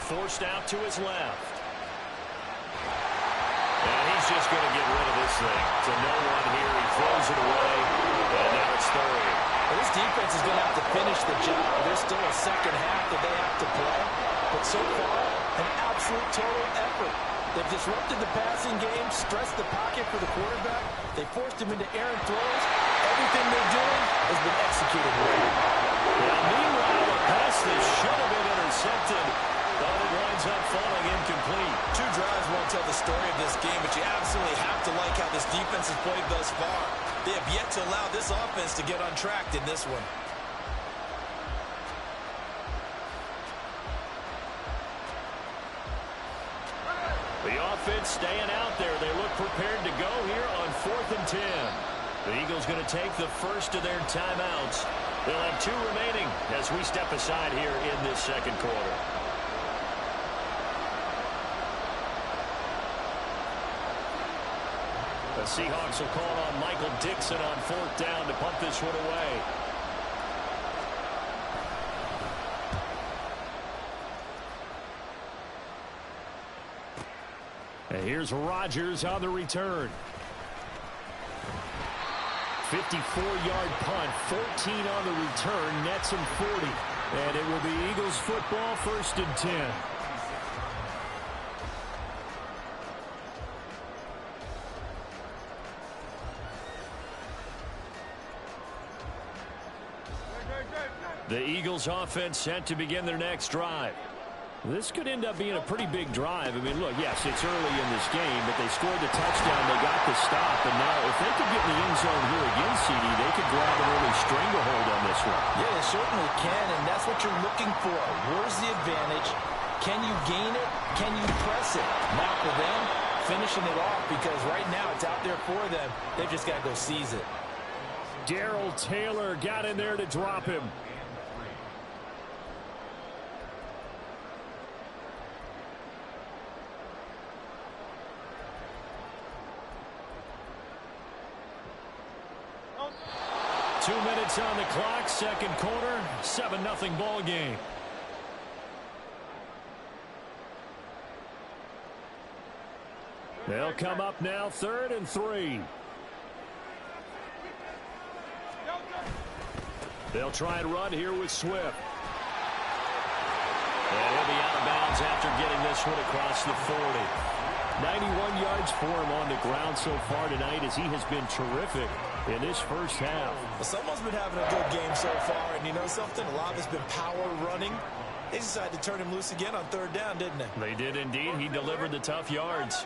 Forced out to his left. And he's just going to get rid of this thing. To no one here. He throws it away. And now it's 3rd. Well, this defense is going to have to finish the job. There's still a second half that they have to play. But so far, an absolute total effort. They've disrupted the passing game, stressed the pocket for the quarterback. They forced him into errant throws. Everything they're doing has been executed well. Now, meanwhile, a pass that should have been intercepted, but it winds up falling incomplete. 2 drives won't tell the story of this game, but you absolutely have to like how this defense has played thus far. They have yet to allow this offense to get untracked in this one. The offense staying out there. They look prepared to go here on 4th and 10. The Eagles going to take the first of their timeouts. They'll have 2 remaining as we step aside here in this second quarter. The Seahawks will call on Michael Dixon on 4th down to punt this one away. And here's Rodgers on the return. 54-yard punt, 14 on the return, nets him 40. And it will be Eagles football, 1st and 10. The Eagles offense set to begin their next drive. This could end up being a pretty big drive. I mean, look, yes, it's early in this game, but they scored the touchdown. They got the stop. And now if they could get in the end zone here again, CD, they could grab an early stranglehold on this one. Yeah, they certainly can, and that's what you're looking for. Where's the advantage? Can you gain it? Can you press it? Now for them, finishing it off, because right now it's out there for them. They've just got to go seize it. Darrell Taylor got in there to drop him. On the clock, second quarter, 7-0 ball game. They'll come up now, 3rd and 3. They'll try and run here with Swift. And he'll be out of bounds after getting this one across the 40. 91 yards for him on the ground so far tonight as he has been terrific in this first half. Well, someone's been having a good game so far, and you know something? A lot of it's been power running. They decided to turn him loose again on 3rd down, didn't they? They did indeed. He delivered the tough yards.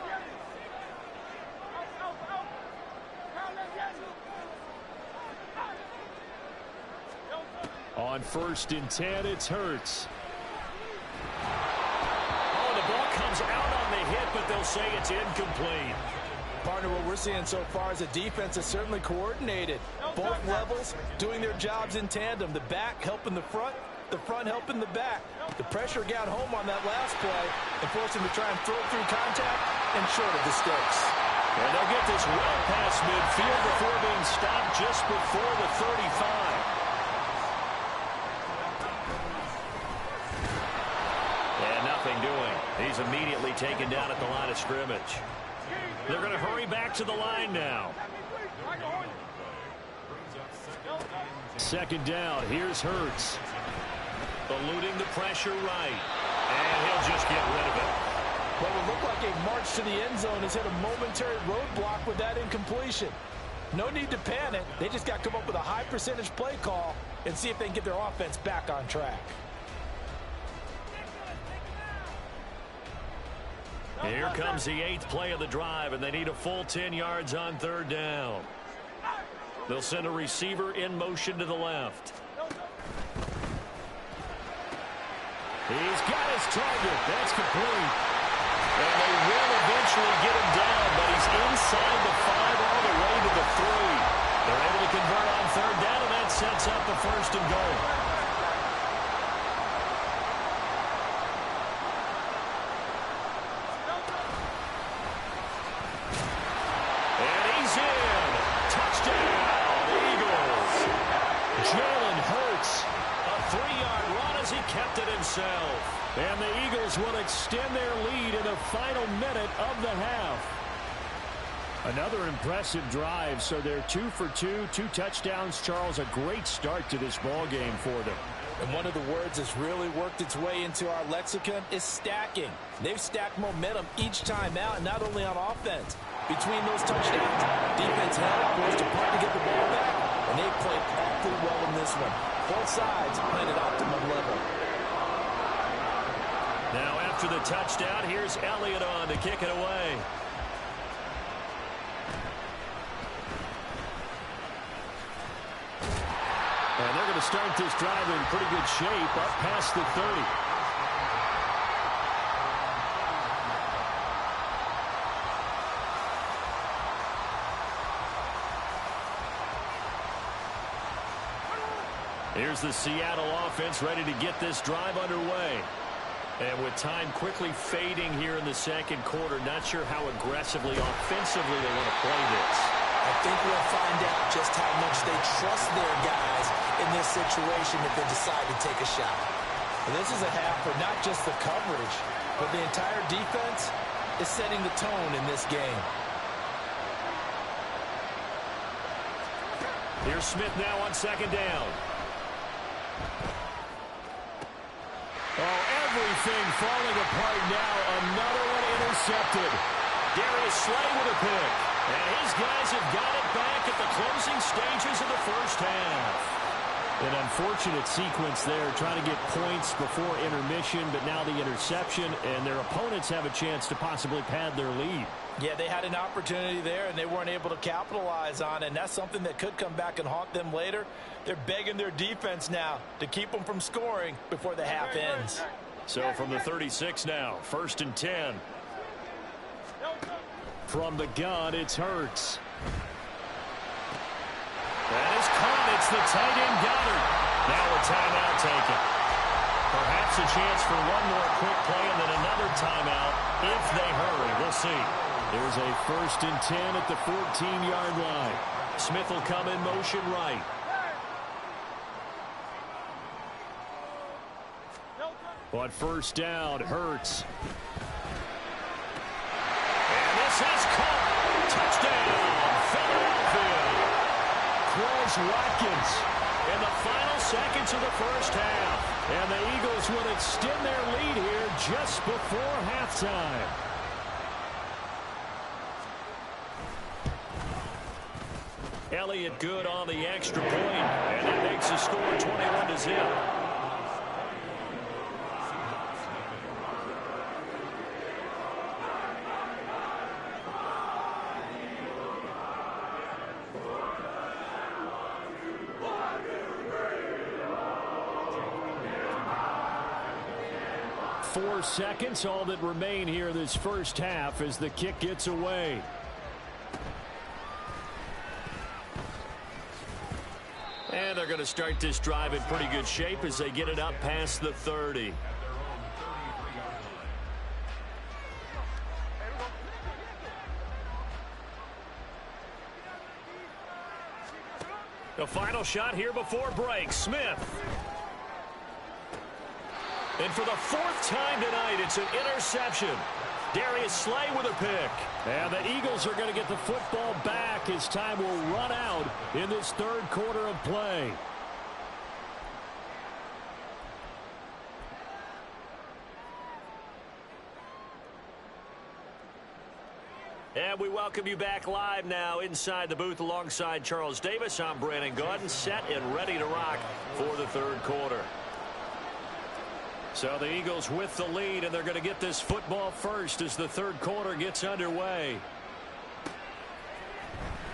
On 1st and 10, it's Hurts. Oh, the ball comes out on the hit, but they'll say it's incomplete. Partner, what we're seeing so far is a defense that's certainly coordinated. Both levels doing their jobs in tandem. The back helping the front helping the back. The pressure got home on that last play and forced him to try and throw it through contact and short of the sticks. And they'll get this well past midfield before being stopped just before the 35. And now nothing doing. He's immediately taken down at the line of scrimmage. They're going to hurry back to the line now. Second down. Here's Hurts. Eluding the pressure right. And he'll just get rid of it. What would look like a march to the end zone has hit a momentary roadblock with that incompletion. No need to panic. They just got to come up with a high percentage play call and see if they can get their offense back on track. Here comes the 8th play of the drive, and they need a full 10 yards on third down. They'll send a receiver in motion to the left. He's got his target. That's complete. And they will eventually get him down, but he's inside the 5 all the way to the 3. They're able to convert on third down, and that sets up the first and goal. And he's in. Touchdown, Eagles. Jalen Hurts, a 3-yard run as he kept it himself. And the Eagles will extend their lead in the final minute of the half. Another impressive drive, so they're 2 for 2, 2 touchdowns. Charles, a great start to this ball game for them. And one of the words that's really worked its way into our lexicon is stacking. They've stacked momentum each time out, and not only on offense. Between those touchdowns, defense held, forced to punt to get the ball back, and they played awfully well in this one. Both sides playing at optimum level. Now after the touchdown, here's Elliott on to kick it away. And they're going to start this drive in pretty good shape up past the 30. Here's the Seattle offense ready to get this drive underway. And with time quickly fading here in the second quarter, not sure how aggressively, offensively they want to play this. I think we'll find out just how much they trust their guys in this situation if they decide to take a shot. And this is a half for not just the coverage, but the entire defense is setting the tone in this game. Here's Smith now on second down. Oh, everything falling apart now. Another one intercepted. Darius Slay with a pick. And his guys have got it back at the closing stages of the first half. An unfortunate sequence there, trying to get points before intermission, but now the interception, and their opponents have a chance to possibly pad their lead. Yeah, they had an opportunity there, and they weren't able to capitalize on it, and that's something that could come back and haunt them later. They're begging their defense now to keep them from scoring before the half ends. So from the 36 now, 1st and 10. From the gun, it's Hurts. That is caught. It's the tight end Goddard. Now a timeout taken. Perhaps a chance for one more quick play and then another timeout if they hurry. We'll see. There's a 1st and 10 at the 14-yard line. Smith will come in motion right. On first down, Hurts. And this is caught. Touchdown, Philadelphia. Quez Watkins. In the final seconds of the first half. And the Eagles will extend their lead here just before halftime. Elliott good on the extra point, and that makes the score 21-0. Four seconds, all that remain here this first half as the kick gets away. And they're going to start this drive in pretty good shape as they get it up past the 30. The final shot here before break. Smith. And for the fourth time tonight, it's an interception. Darius Slay with a pick. And the Eagles are going to get the football back as time will run out in this third quarter of play. And we welcome you back live now inside the booth alongside Charles Davis. I'm Brandon Gaudin, set and ready to rock for the third quarter. So the Eagles with the lead, and they're going to get this football first as the third quarter gets underway.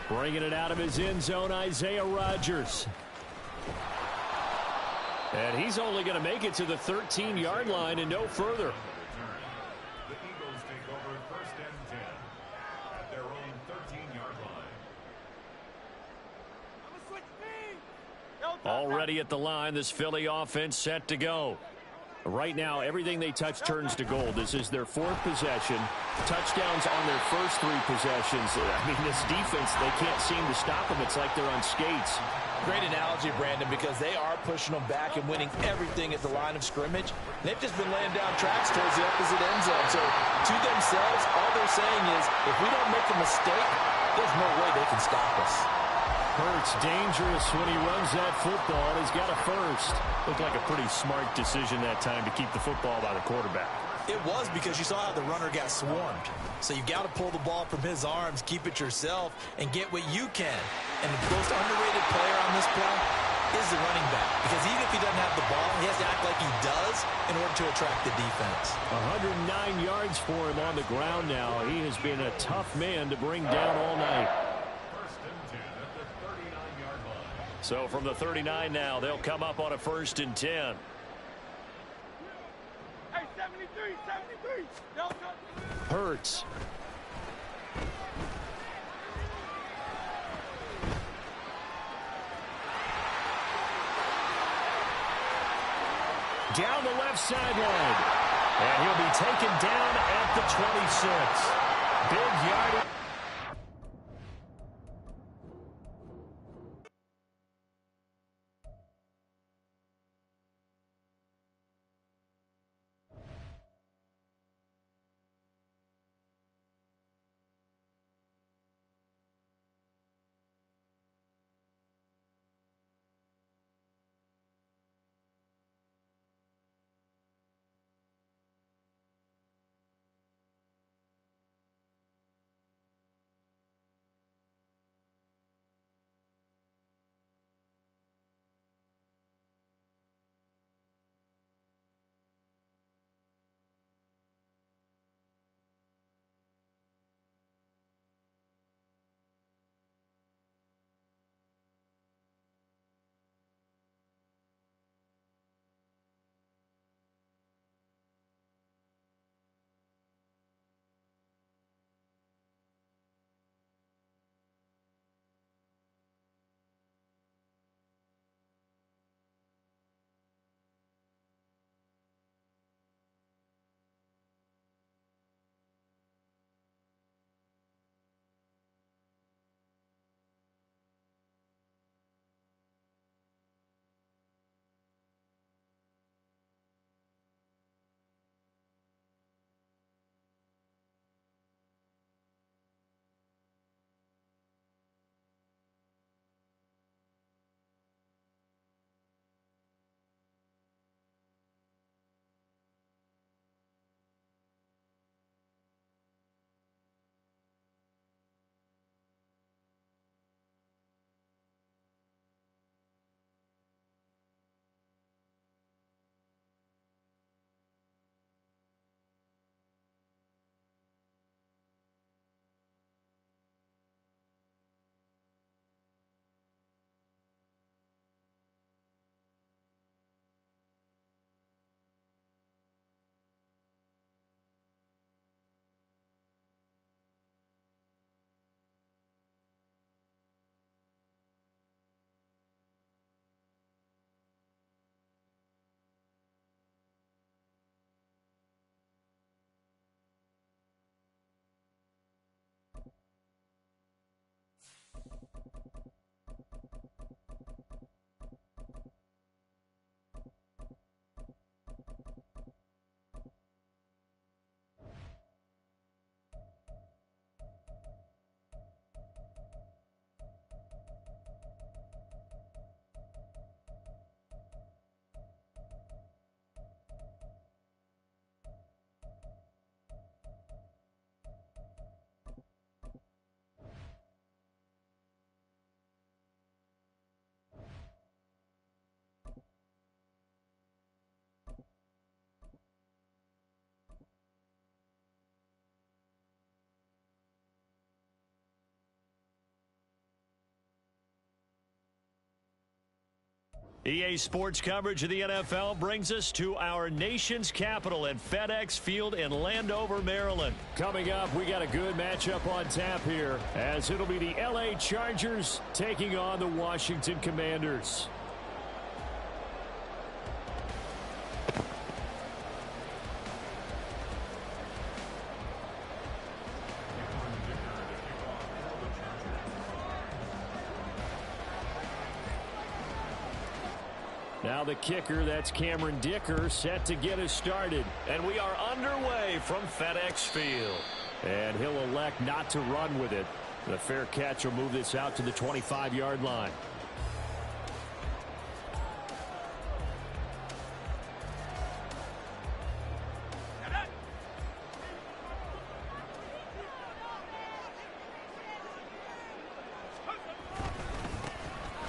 Bringing it out of his end zone, Isaiah Rodgers. And he's only going to make it to the 13-yard line and no further. The Eagles take over first and 10 at their own 13-yard line. Already at the line, this Philly offense set to go. Right now, everything they touch turns to gold. This is their fourth possession. Touchdowns on their first three possessions. I mean, this defense, they can't seem to stop them. It's like they're on skates. Great analogy, Brandon, because they are pushing them back and winning everything at the line of scrimmage. They've just been laying down tracks towards the opposite end zone. So to themselves, all they're saying is, if we don't make a mistake, there's no way they can stop us. Hurts dangerous when he runs that football. He's got a first. Looked like a pretty smart decision that time to keep the football by the quarterback. It was, because you saw how the runner got swarmed. So you got to pull the ball from his arms, keep it yourself, and get what you can. And the most underrated player on this play is the running back. Because even if he doesn't have the ball, he has to act like he does in order to attract the defense. 109 yards for him on the ground now. He has been a tough man to bring down all night. First and 10 at the 39-yard line. So from the 39 now, they'll come up on a first and 10. Hey, 73, 73. Hurts. Down the left sideline. And he'll be taken down at the 26. Big yardage. EA Sports coverage of the NFL brings us to our nation's capital at FedEx Field in Landover, Maryland. Coming up, we got a good matchup on tap here, as it'll be the LA Chargers taking on the Washington Commanders. Now the kicker, that's Cameron Dicker, set to get us started. And we are underway from FedEx Field. And he'll elect not to run with it. The fair catch will move this out to the 25-yard line.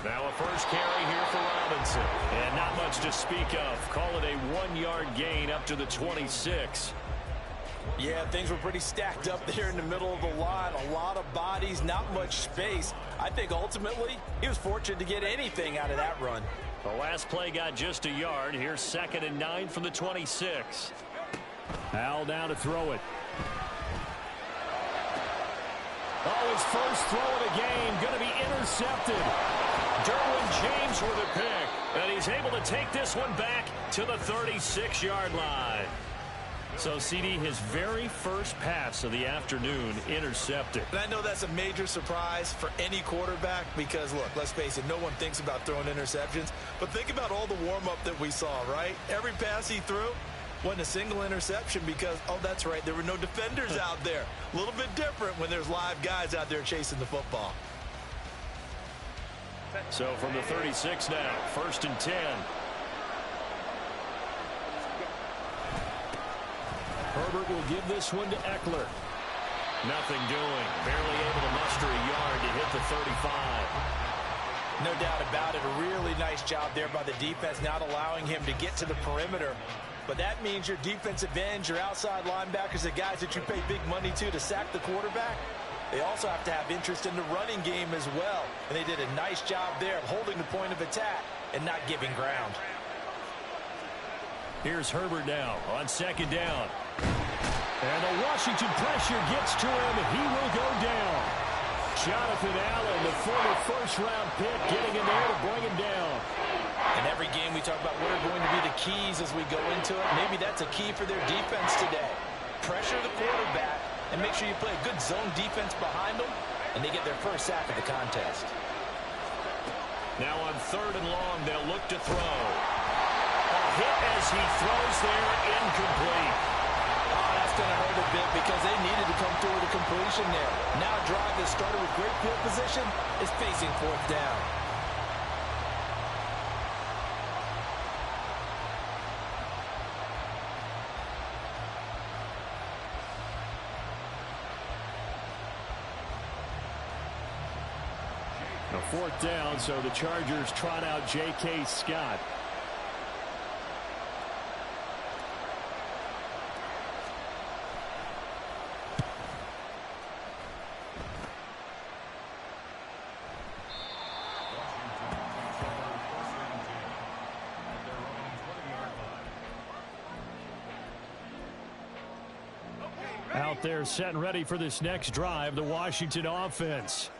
Now a first carry here for Robinson. And not much to speak of. Call it a 1-yard gain up to the 26. Yeah, things were pretty stacked up there in the middle of the line. A lot of bodies, not much space. I think ultimately he was fortunate to get anything out of that run. The last play got just a yard. Here's 2nd and 9 from the 26. Al now to throw it. Oh, his first throw of the game going to be intercepted. Derwin James with a pick. And he's able to take this one back to the 36-yard line. So, CD, his very first pass of the afternoon intercepted. And I know that's a major surprise for any quarterback because, look, let's face it, no one thinks about throwing interceptions. But think about all the warm-up that we saw, right? Every pass he threw wasn't a single interception because, oh, that's right, there were no defenders out there. A little bit different when there's live guys out there chasing the football. So from the 36 now, 1st and 10. Herbert will give this one to Eckler. Nothing doing. Barely able to muster a yard to hit the 35. No doubt about it. A really nice job there by the defense, not allowing him to get to the perimeter. But that means your defensive ends, your outside linebackers, the guys that you pay big money to sack the quarterback, they also have to have interest in the running game as well. And they did a nice job there of holding the point of attack and not giving ground. Here's Herbert now on 2nd down. And the Washington pressure gets to him. He will go down. Jonathan Allen, the former first-round pick, getting in there to bring him down. In every game we talk about what are going to be the keys as we go into it. Maybe that's a key for their defense today. Pressure the quarterback and make sure you play a good zone defense behind them, and they get their first sack of the contest. Now on 3rd and long, they'll look to throw. A hit as he throws there, incomplete. Oh, that's going to hurt a bit because they needed to come through with a completion there. Now a drive that started with great field position is facing 4th down. A 4th down, so the Chargers trot out J.K. Scott. Out there set and ready for this next drive, the Washington offense.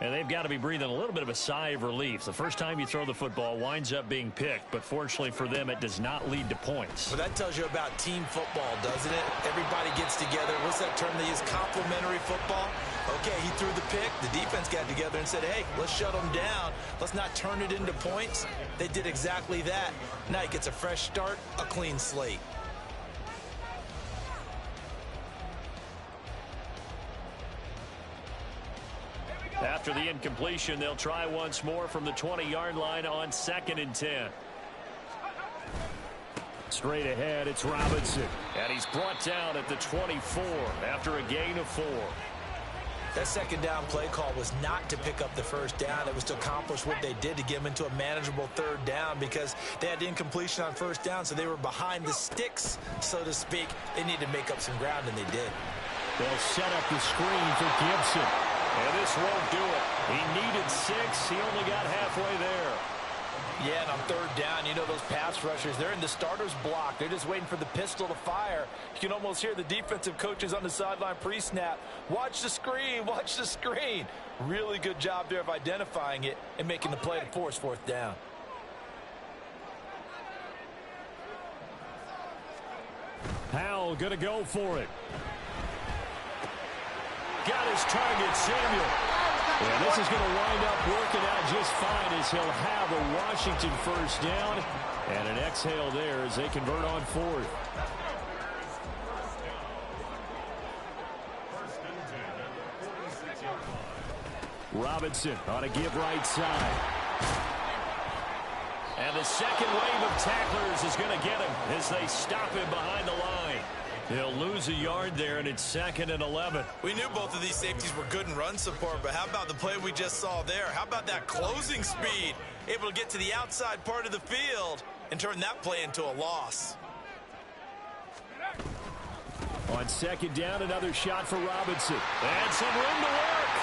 And they've got to be breathing a little bit of a sigh of relief. The first time you throw the football winds up being picked, but fortunately for them, it does not lead to points. Well, that tells you about team football, doesn't it? Everybody gets together. What's that term they use? Complementary football. Okay, he threw the pick. The defense got together and said, hey, let's shut them down. Let's not turn it into points. They did exactly that. Now he gets a fresh start, a clean slate. After the incompletion, they'll try once more from the 20-yard line on 2nd and 10. Straight ahead, it's Robinson. And he's brought down at the 24 after a gain of 4. That 2nd down play call was not to pick up the 1st down. It was to accomplish what they did to get them into a manageable 3rd down because they had incompletion on 1st down, so they were behind the sticks, so to speak. They needed to make up some ground, and they did. They'll set up the screen for Gibson. And this won't do it. He needed 6. He only got halfway there. Yeah, and on third down, you know those pass rushers, they're in the starter's block. They're just waiting for the pistol to fire. You can almost hear the defensive coaches on the sideline pre-snap. Watch the screen, watch the screen. Really good job there of identifying it and making the play to force fourth down. Howell going to go for it. Got his target, Samuel. And this is going to wind up working out just fine as he'll have a Washington first down. And an exhale there as they convert on fourth. Robinson on a give right side. And the second wave of tacklers is going to get him as they stop him behind the line. He'll lose a yard there, and it's 2nd and 11. We knew both of these safeties were good in run support, but how about the play we just saw there? How about that closing speed? Able to get to the outside part of the field and turn that play into a loss. On 2nd down, another shot for Robinson. And some room to work.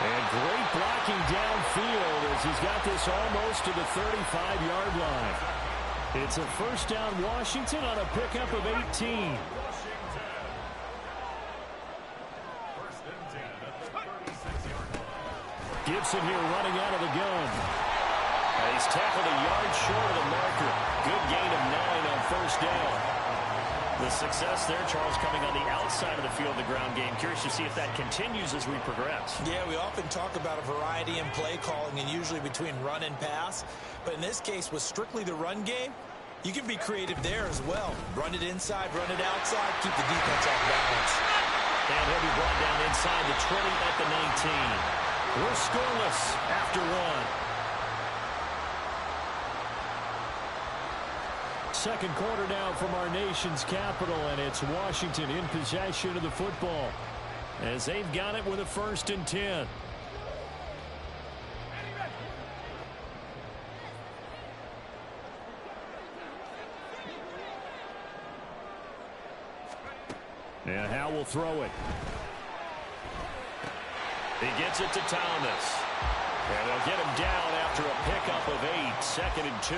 And great blocking downfield as he's got this almost to the 35-yard line. It's a first down Washington on a pickup of 18. Gibson here running out of the gun. He's tackled a yard short of the marker. Good gain of 9 on first down. The success there, Charles, coming on the outside of the field, the ground game. Curious to see if that continues as we progress. Yeah, we often talk about a variety in play calling and usually between run and pass. But in this case, with strictly the run game, you can be creative there as well. Run it inside, run it outside, keep the defense off balance. And he'll be brought down inside the 20 at the 19. We're scoreless after one. Second quarter now from our nation's capital, and it's Washington in possession of the football as they've got it with a 1st and 10. And Howell will throw it. He gets it to Thomas. And they'll get him down after a pickup of 8, 2nd and 2.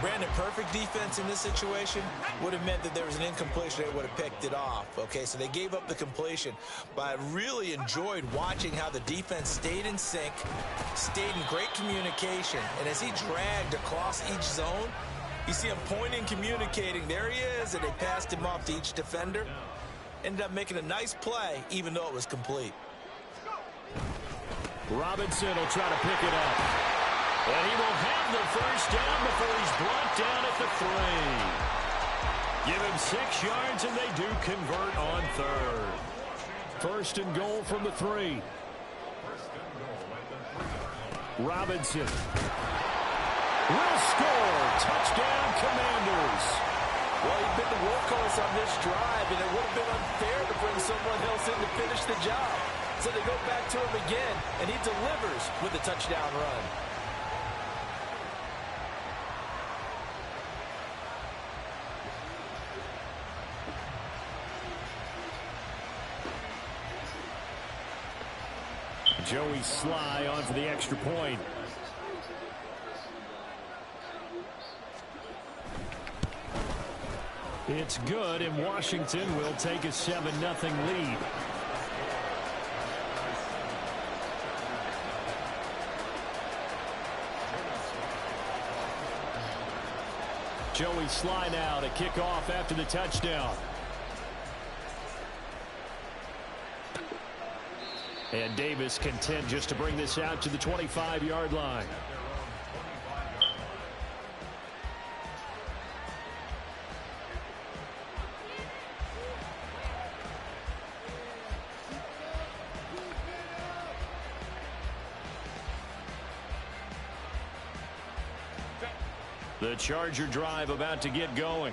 Brandon, perfect defense in this situation would have meant that there was an incompletion. They would have picked it off. Okay, so they gave up the completion. But I really enjoyed watching how the defense stayed in sync, stayed in great communication. And as he dragged across each zone, you see him pointing, communicating. There he is, and they passed him off to each defender. Ended up making a nice play, even though it was complete. Robinson will try to pick it up. And he will have the first down before he's brought down at the 3. Give him 6 yards, and they do convert on 3rd. 1st and goal from the 3. Robinson will score. Touchdown, Commanders. Well, he's been the workhorse on this drive, and it would have been unfair to bring someone else in to finish the job. So they go back to him again, and he delivers with a touchdown run. Joey Sly on for the extra point. It's good, and Washington will take a 7-0 lead. Joey Sly now to kick off after the touchdown. And Davis content just to bring this out to the 25-yard line. The Charger drive about to get going.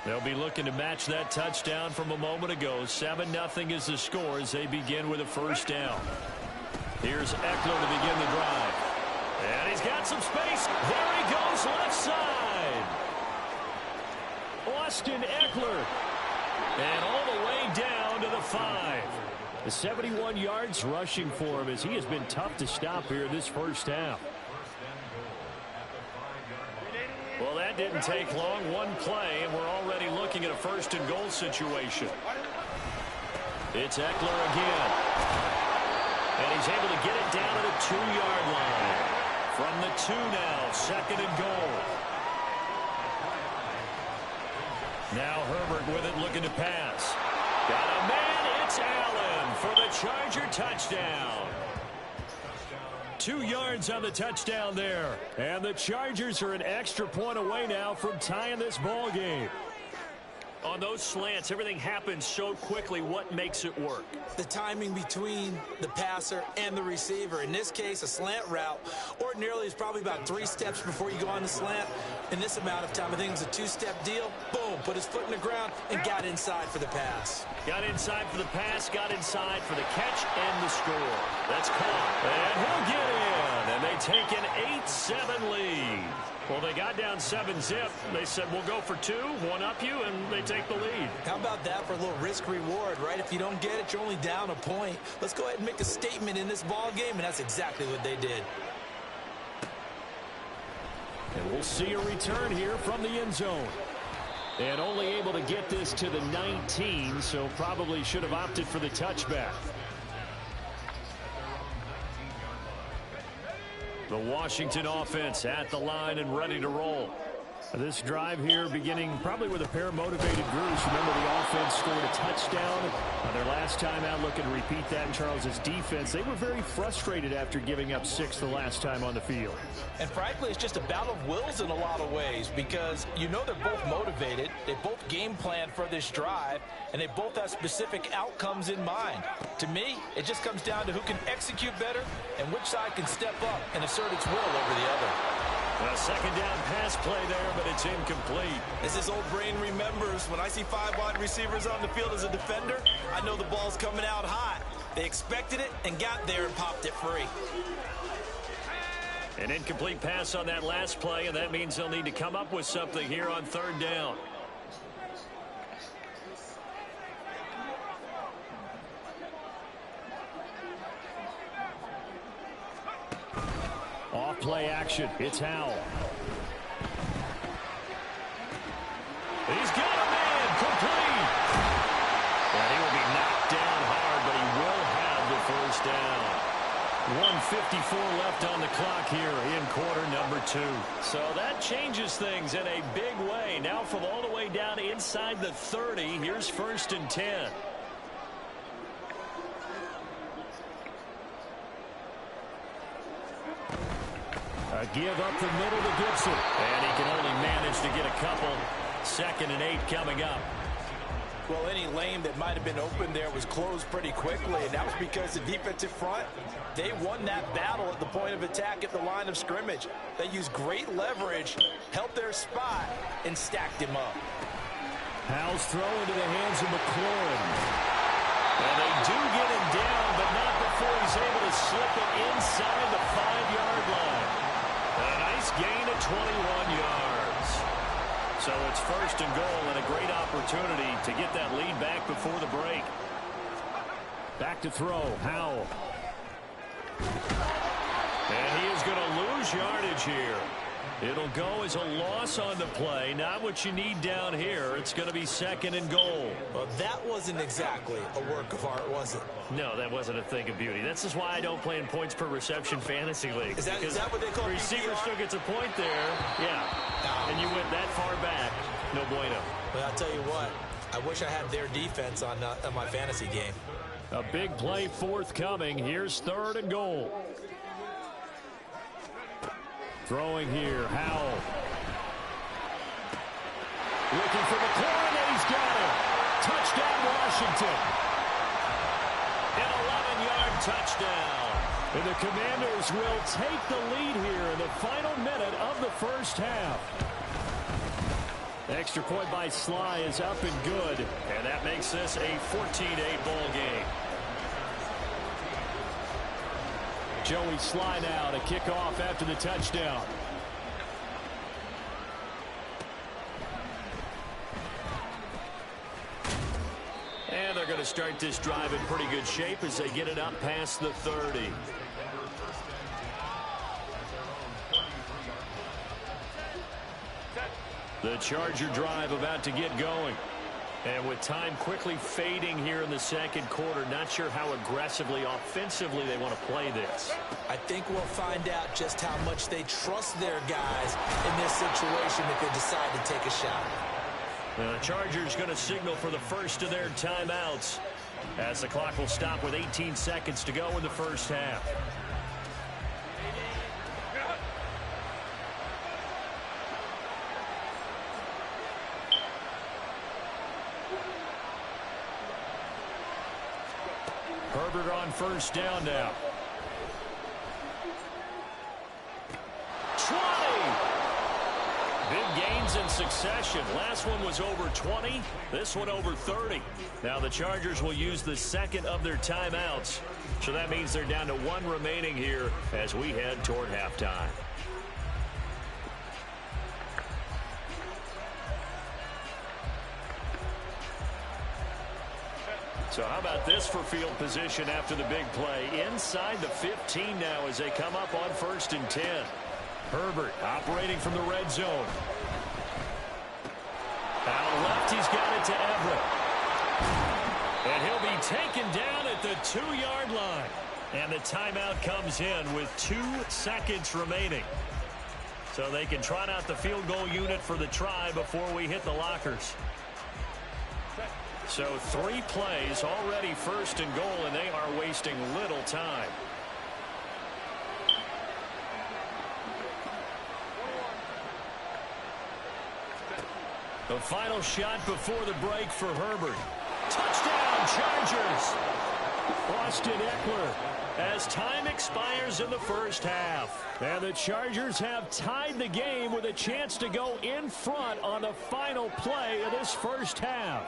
They'll be looking to match that touchdown from a moment ago. 7-0 is the score as they begin with a first down. Here's Eckler to begin the drive. And he's got some space. There he goes left side. Austin Eckler. And all the way down to the 5. The 71 yards rushing for him as he has been tough to stop here this first half. that didn't take long. One play, and we're already looking at a first-and-goal situation. It's Eckler again. And he's able to get it down to the 2-yard line. From the 2 now, second and goal. Now Herbert with it, looking to pass. Got a man, it's Allen for the Charger touchdown. 2 yards on the touchdown there. And the Chargers are an extra point away now from tying this ball game. On those slants, everything happens so quickly. What makes it work? The timing between the passer and the receiver. In this case, a slant route ordinarily is probably about 3 steps before you go on the slant. In this amount of time, I think it's a 2-step deal. Boom, put his foot in the ground and got inside for the pass. Got inside for the pass, got inside for the catch and the score. That's caught. And he'll get in. And they take an 8-7 lead. Well, they got down 7-zip. They said, we'll go for 2, one up you, and they take the lead. How about that for a little risk-reward, right? If you don't get it, you're only down a point. Let's go ahead and make a statement in this ball game, and that's exactly what they did. And we'll see a return here from the end zone. And only able to get this to the 19, so probably should have opted for the touchback. The Washington offense at the line and ready to roll. This drive here beginning probably with a pair of motivated groups. Remember, the offense scored a touchdown their last time out. Looking to repeat that in Charles's defense. They were very frustrated after giving up 6 the last time on the field. And frankly, it's just a battle of wills in a lot of ways, because you know they're both motivated. They both game planned for this drive, and they both have specific outcomes in mind. To me, it just comes down to who can execute better and which side can step up and assert its will over the other. A second down pass play there, but it's incomplete. As this old brain remembers, when I see 5 wide receivers on the field as a defender, I know the ball's coming out hot. They expected it and got there and popped it free. An incomplete pass on that last play, and that means they'll need to come up with something here on 3rd down. Off play action. It's Howell. He's got a man complete. And he will be knocked down hard, but he will have the first down. 1:54 left on the clock here in quarter number 2. So that changes things in a big way. Now from all the way down inside the 30, here's 1st and 10. A give up the middle to Gibson. And he can only manage to get a couple. 2nd and 8 coming up. Well, any lane that might have been open there was closed pretty quickly, and that was because the defensive front, they won that battle at the point of attack at the line of scrimmage. They used great leverage, held their spot, and stacked him up. Howell's throw into the hands of McLaurin. And they do get him down, but not before he's able to slip it inside the 5-yard line. A nice gain of 21 yards. So it's 1st and goal, and a great opportunity to get that lead back before the break. Back to throw, Howell. And he is going to lose yardage here. It'll go as a loss on the play. Not what you need down here. It's going to be 2nd and goal. Well, that wasn't exactly a work of art, was it? No, that wasn't a thing of beauty. This is why I don't play in points per reception fantasy league. Is that what they call the receiver PPR? still gets a point there. Yeah. No. And you went that far back. No bueno. But I'll tell you what, I wish I had their defense on my fantasy game. A big play forthcoming. Here's 3rd and goal. Throwing here, Howell. Looking for McLaurin, and he's got it. Touchdown, Washington. An 11-yard touchdown. And the Commanders will take the lead here in the final minute of the first half. Extra point by Sly is up and good. And that makes this a 14-8 ball game. Joey Sly now to kick off after the touchdown. And they're going to start this drive in pretty good shape as they get it up past the 30. The Charger drive about to get going. And with time quickly fading here in the second quarter, not sure how aggressively, offensively they want to play this. I think we'll find out just how much they trust their guys in this situation if they decide to take a shot. The Chargers going to signal for the first of their timeouts as the clock will stop with 18 seconds to go in the first half. Herbert on first down now. 20! Big gains in succession. Last one was over 20. This one over 30. Now the Chargers will use the second of their timeouts. So that means they're down to one remaining here as we head toward halftime. So how about this for field position after the big play? Inside the 15 now as they come up on 1st and 10. Herbert operating from the red zone. Out left, he's got it to Everett. And he'll be taken down at the 2-yard line. And the timeout comes in with 2 seconds remaining. So they can trot out the field goal unit for the try before we hit the lockers. So 3 plays already 1st and goal, and they are wasting little time. The final shot before the break for Herbert. Touchdown, Chargers! Austin Eckler as time expires in the first half. And the Chargers have tied the game with a chance to go in front on the final play of this first half.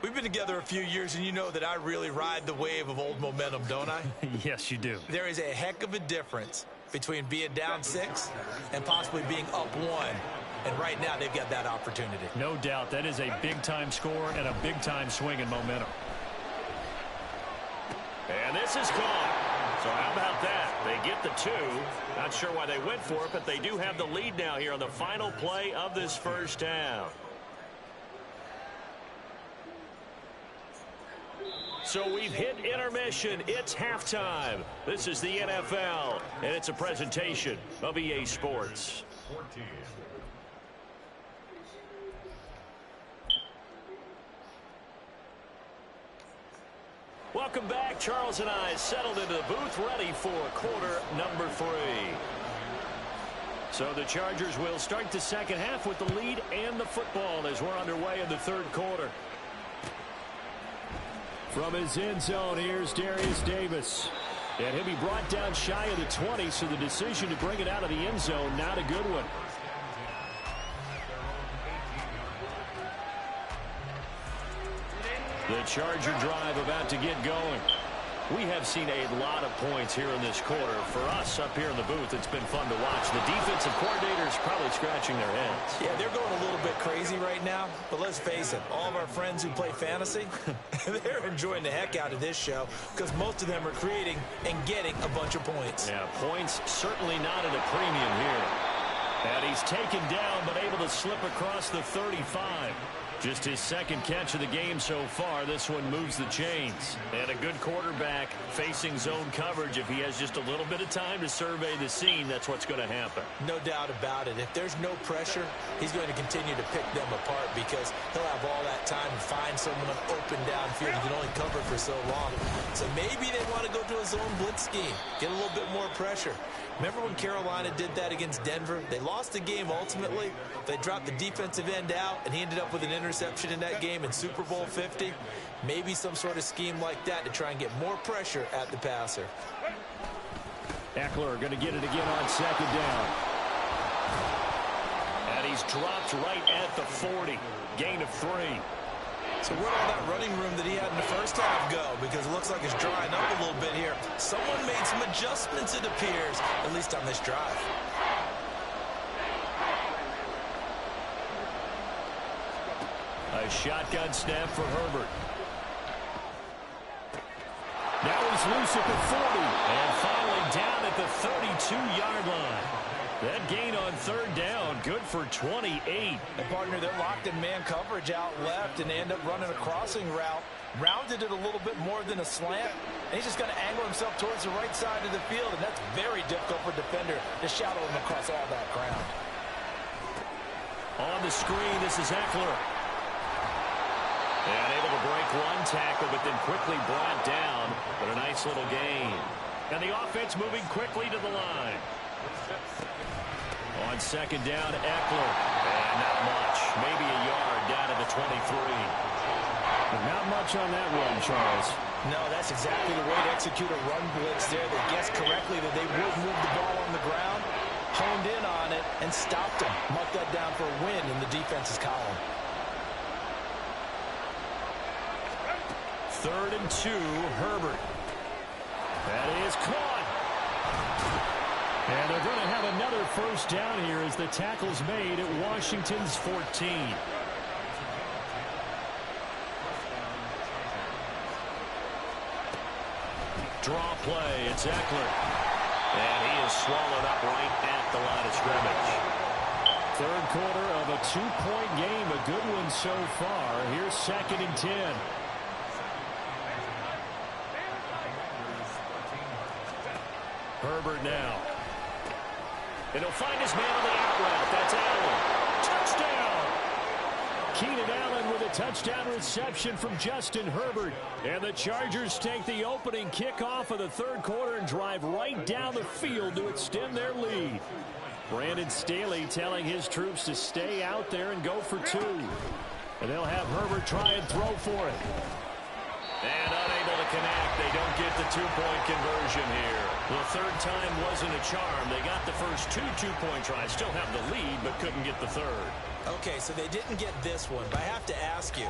We've been together a few years, and you know that I really ride the wave of old momentum, don't I? Yes, you do. There is a heck of a difference between being down 6 and possibly being up 1. And right now, they've got that opportunity. No doubt. That is a big-time score and a big-time swing in momentum. And this is gone. So how about that? They get the 2. Not sure why they went for it, but they do have the lead now here on the final play of this first half. So we've hit intermission. It's halftime. This is the NFL, and it's a presentation of EA Sports. 14. Welcome back. Charles and I settled into the booth, ready for quarter number 3. So the Chargers will start the second half with the lead and the football as we're underway in the third quarter. From his end zone, here's Darius Davis. And he'll be brought down shy of the 20, so the decision to bring it out of the end zone, not a good one. The Charger drive about to get going. We have seen a lot of points here in this quarter. For us up here in the booth, it's been fun to watch. The defensive coordinators probably scratching their heads. Yeah, they're going a little bit crazy right now. But let's face it, all of our friends who play fantasy, they're enjoying the heck out of this show because most of them are creating and getting a bunch of points. Yeah, points certainly not at a premium here. And he's taken down but able to slip across the 35. Just his second catch of the game so far. This one moves the chains. And a good quarterback facing zone coverage. If he has just a little bit of time to survey the scene, that's what's going to happen. No doubt about it. If there's no pressure, he's going to continue to pick them apart because he'll have all that time to find someone open downfield. He can only cover for so long. So maybe they want to go to a zone blitz scheme, get a little bit more pressure. Remember when Carolina did that against Denver? They lost the game ultimately. They dropped the defensive end out, and he ended up with an interception in that game in Super Bowl 50. Maybe some sort of scheme like that to try and get more pressure at the passer. Eckler going to get it again on second down. And he's dropped right at the 40. Gain of 3. So where'd all that running room that he had in the first half go? Because it looks like it's drying up a little bit here. Someone made some adjustments, it appears, at least on this drive. A shotgun snap for Herbert. Now he's loose at the 40. And finally down at the 32-yard line. That gain on third down, good for 28. And partner, they're locked in man coverage out left, and they end up running a crossing route. Rounded it a little bit more than a slant. And he's just going to angle himself towards the right side of the field, and that's very difficult for a defender to shadow him across all that ground. On the screen, this is Eckler. And able to break one tackle, but then quickly brought down. But a nice little gain. And the offense moving quickly to the line. On second down, Eckler. And not much. Maybe a yard down to the 23. But not much on that run, Charles. No, that's exactly the way to execute a run blitz there. They guessed correctly that they would move the ball on the ground, honed in on it, and stopped him. Marked that down for a win in the defense's column. 3rd and 2, Herbert. That is caught. And they're going to have another first down here as the tackle's made at Washington's 14. Draw play, it's Eckler. And he is swallowed up right at the line of scrimmage. Third quarter of a 2-point game, a good one so far. Here's 2nd and 10. Herbert now. And he'll find his man on the out route. That's Allen. Touchdown! Keenan Allen with a touchdown reception from Justin Herbert. And the Chargers take the opening kickoff of the third quarter and drive right down the field to extend their lead. Brandon Staley telling his troops to stay out there and go for 2. And they'll have Herbert try and throw for it. And unable to connect. They don't get the 2-point conversion here. The third time wasn't a charm. They got the first 2 2-point tries. Still have the lead, but couldn't get the third. Okay, so they didn't get this one, but I have to ask you,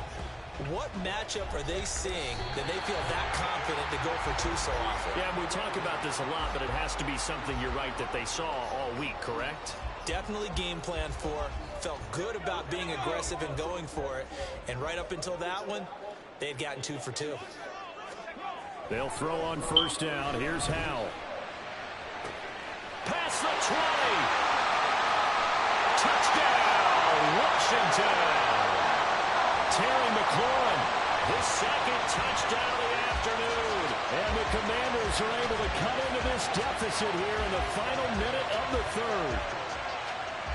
what matchup are they seeing that they feel that confident to go for 2 so often? Yeah, we talk about this a lot, but it has to be something, you're right, that they saw all week, correct? Definitely game plan for, felt good about being aggressive and going for it, and right up until that one, they had gotten 2 for 2. They'll throw on first down. Here's Howell. Past the 20. Touchdown, Washington. Terry McLaurin, his 2nd touchdown of the afternoon. And the Commanders are able to cut into this deficit here in the final minute of the third.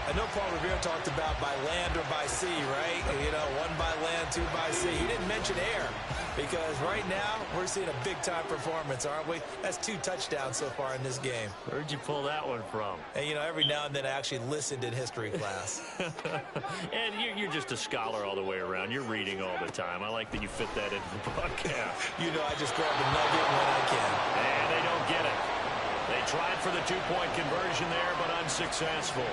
I know Paul Revere talked about by land or by sea, right? You know, 1 by land, 2 by sea. He didn't mention air because right now we're seeing a big-time performance, aren't we? That's 2 touchdowns so far in this game. Where'd you pull that one from? And, you know, every now and then I actually listened in history class. And you're just a scholar all the way around. You're reading all the time. I like that you fit that into the broadcast. You know, I just grab a nugget when I can. And they don't get it. They tried for the 2-point conversion there, but unsuccessful.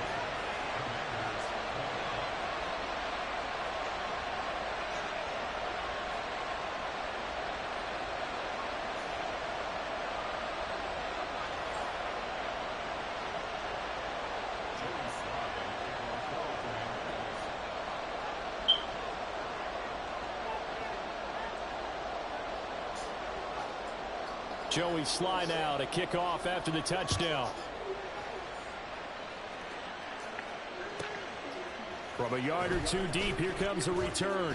Joey Sly now to kick off after the touchdown. From a yard or 2 deep, here comes a return.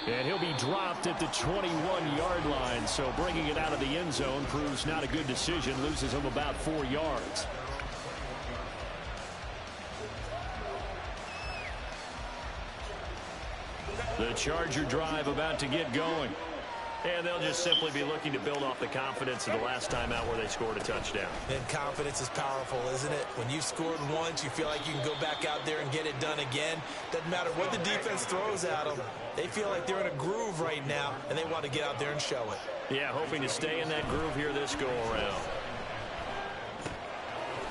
And he'll be dropped at the 21-yard line. So bringing it out of the end zone proves not a good decision. Loses him about 4 yards. The Charger drive about to get going. And they'll just simply be looking to build off the confidence of the last time out where they scored a touchdown. And confidence is powerful, isn't it? When you've scored once, you feel like you can go back out there and get it done again. Doesn't matter what the defense throws at them. They feel like they're in a groove right now, and they want to get out there and show it. Yeah, hoping to stay in that groove here this go-around.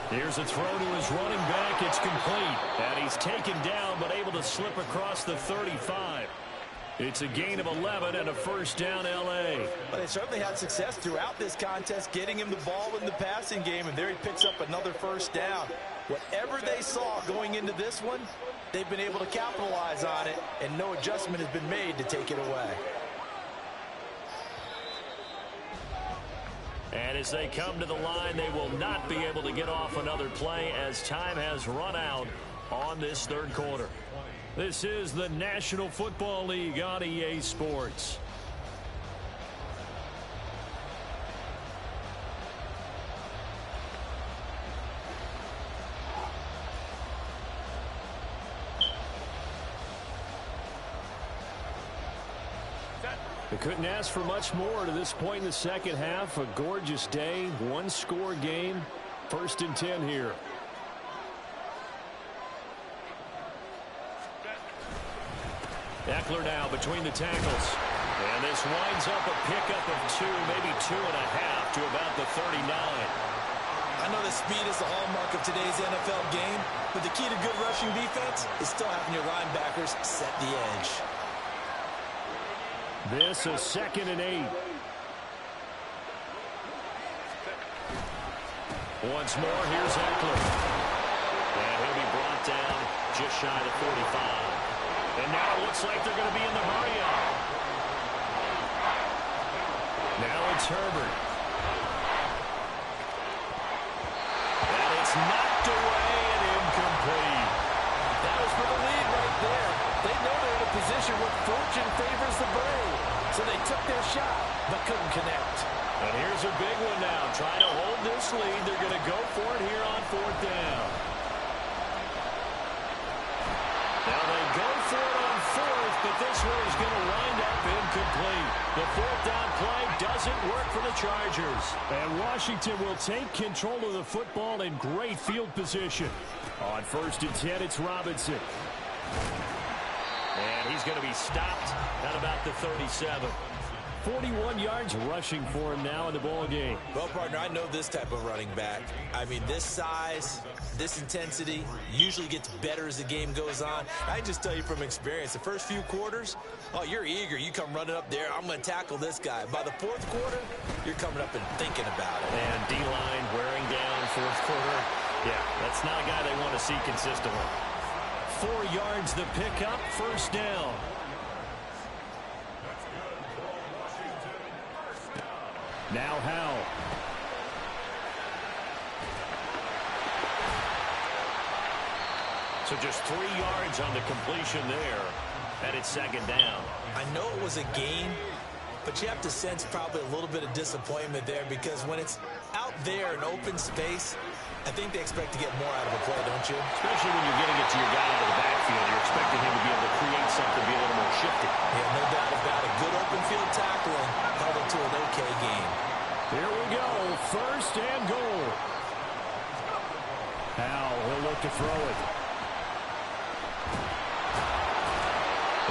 Here's a throw to his running back. It's complete. And he's taken down, but able to slip across the 35. It's a gain of 11 and a first down, L.A. But they certainly had success throughout this contest, getting him the ball in the passing game, and there he picks up another first down. Whatever they saw going into this one, they've been able to capitalize on it, and no adjustment has been made to take it away. And as they come to the line, they will not be able to get off another play as time has run out on this third quarter. This is the National Football League on EA Sports. They couldn't ask for much more to this point in the second half. A gorgeous day, one-score game. 1st and 10 here. Eckler now between the tackles. And this winds up a pickup of 2, maybe 2.5 to about the 39. I know that speed is the hallmark of today's NFL game, but the key to good rushing defense is still having your linebackers set the edge. This is 2nd and 8. Once more, here's Eckler. And he'll be brought down just shy of 45. And now it looks like they're going to be in the hurry-up. Now it's Herbert. And it's knocked away and incomplete. That was for the lead right there. They know they're in a position where fortune favors the brave. So they took their shot, but couldn't connect. And here's a big one now. Trying to hold this lead. They're going to go for it here on 4th down. Now they go for it on 4th, but this one is going to wind up incomplete. The 4th down play doesn't work for the Chargers. And Washington will take control of the football in great field position. On 1st and 10, it's Robinson. And he's going to be stopped at about the 37. 41 yards rushing for him now in the ball game. Well, partner, I know this type of running back. I mean, this size, this intensity usually gets better as the game goes on. I just tell you from experience, the first few quarters, oh, you're eager. You come running up there, I'm going to tackle this guy. By the 4th quarter, you're coming up and thinking about it. And D-line wearing down 4th quarter. Yeah, that's not a guy they want to see consistently. 4 yards the pickup, 1st down. Now Howell. So just 3 yards on the completion there. And it's 2nd down. I know it was a gain, but you have to sense probably a little bit of disappointment there because when it's out there in open space, I think they expect to get more out of a play, don't you? Especially when you're getting it to your guy out of the backfield. You're expecting him to be able to create something, be a little more shifty. Yeah, no doubt about it. Good open field tackling held it to an okay game. Here we go. 1st and goal. Howell, he'll look to throw it.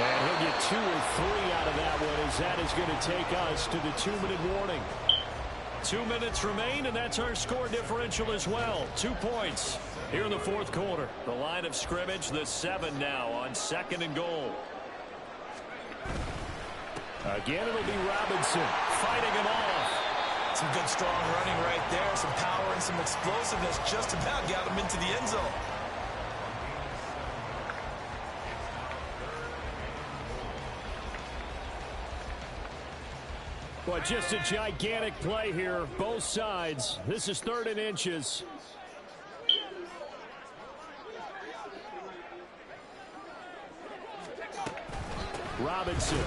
And he'll get 2 or 3 out of that one as that is going to take us to the 2-minute warning. 2 minutes remain, and that's our score differential as well. 2 points here in the 4th quarter. The line of scrimmage, the 7 now on 2nd and goal. Again, it'll be Robinson fighting him off. Some good, strong running right there. Some power and some explosiveness. Just about got him into the end zone. Well, just a gigantic play here, both sides. This is 3rd and inches. Robinson.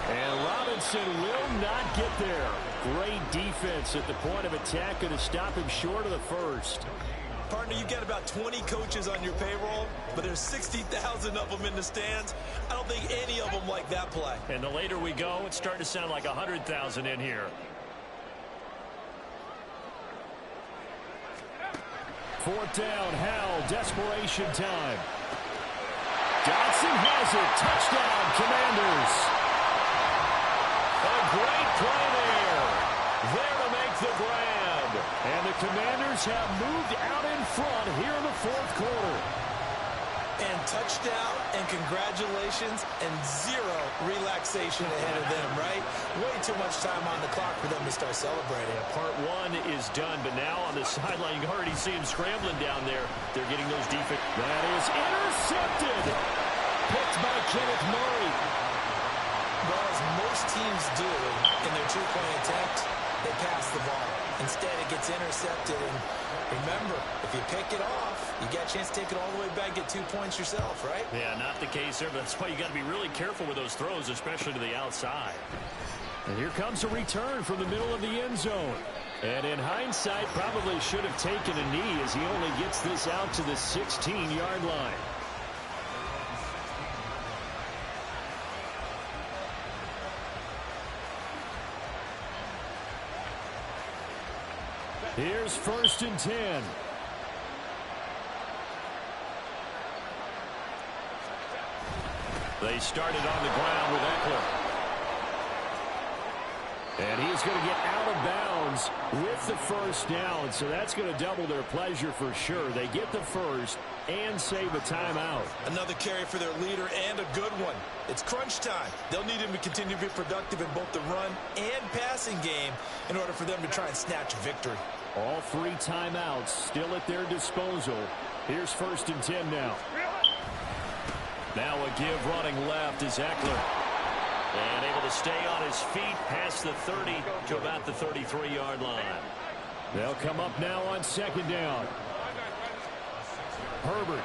And Robinson will not get there. Great defense at the point of attack, going to stop him short of the 1st. Partner, you've got about 20 coaches on your payroll, but there's 60,000 of them in the stands. I don't think any of them like that play. And the later we go, it's starting to sound like 100,000 in here. 4th down, Howell, desperation time. Dotson has it, touchdown, Commanders. A great play there. There to make the grab. And the Commanders have moved out in front here in the 4th quarter. And touchdown and congratulations and 0 relaxation ahead of them, right? Way too much time on the clock for them to start celebrating. Yeah, part 1 is done, but now on the sideline, you can already see him scrambling down there. They're getting those defense. That is intercepted. Picked by Kenneth Murray. Well, as most teams do in their 2-point attempt, they pass the ball. Instead, it gets intercepted. And remember, if you pick it off, you got a chance to take it all the way back, get 2 points yourself, right? Yeah, not the case there, but that's why you got to be really careful with those throws, especially to the outside. And here comes a return from the middle of the end zone. And in hindsight, probably should have taken a knee as he only gets this out to the 16-yard line. Here's 1st and 10. They started on the ground with Eckler. And he's going to get out of bounds with the 1st down, so that's going to double their pleasure for sure. They get the 1st and save a timeout. Another carry for their leader and a good one. It's crunch time. They'll need him to continue to be productive in both the run and passing game in order for them to try and snatch a victory. All 3 timeouts still at their disposal. Here's 1st and 10 now. Now a give running left is Eckler. And able to stay on his feet past the 30 to about the 33-yard line. They'll come up now on 2nd down. Herbert.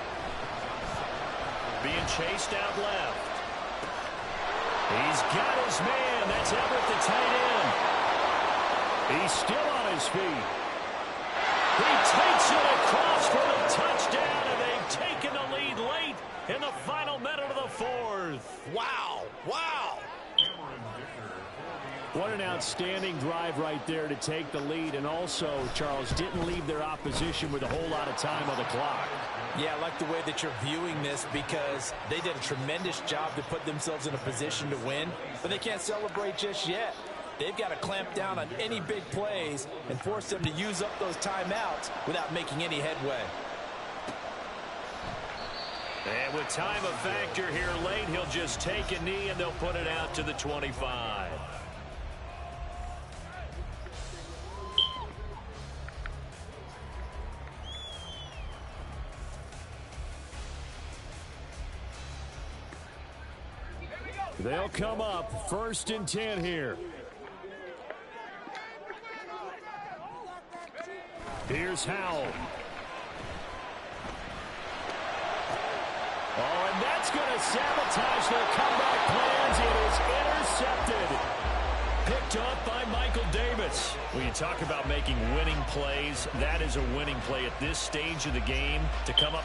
Being chased out left. He's got his man. That's Everett, the tight end. He's still on his feet. He takes it across for the touchdown, and they've taken the lead late in the final minute of the 4th. Wow. Wow. What an outstanding drive right there to take the lead, and also, Charles, didn't leave their opposition with a whole lot of time on the clock. Yeah, I like the way that you're viewing this because they did a tremendous job to put themselves in a position to win, but they can't celebrate just yet. They've got to clamp down on any big plays and force them to use up those timeouts without making any headway. And with time a factor here late, he'll just take a knee and they'll put it out to the 25. They'll come up 1st and 10 here. Here's Howell. Oh, and that's going to sabotage their comeback plans. It is intercepted. Picked up by Michael Davis. When you talk about making winning plays, that is a winning play at this stage of the game to come up.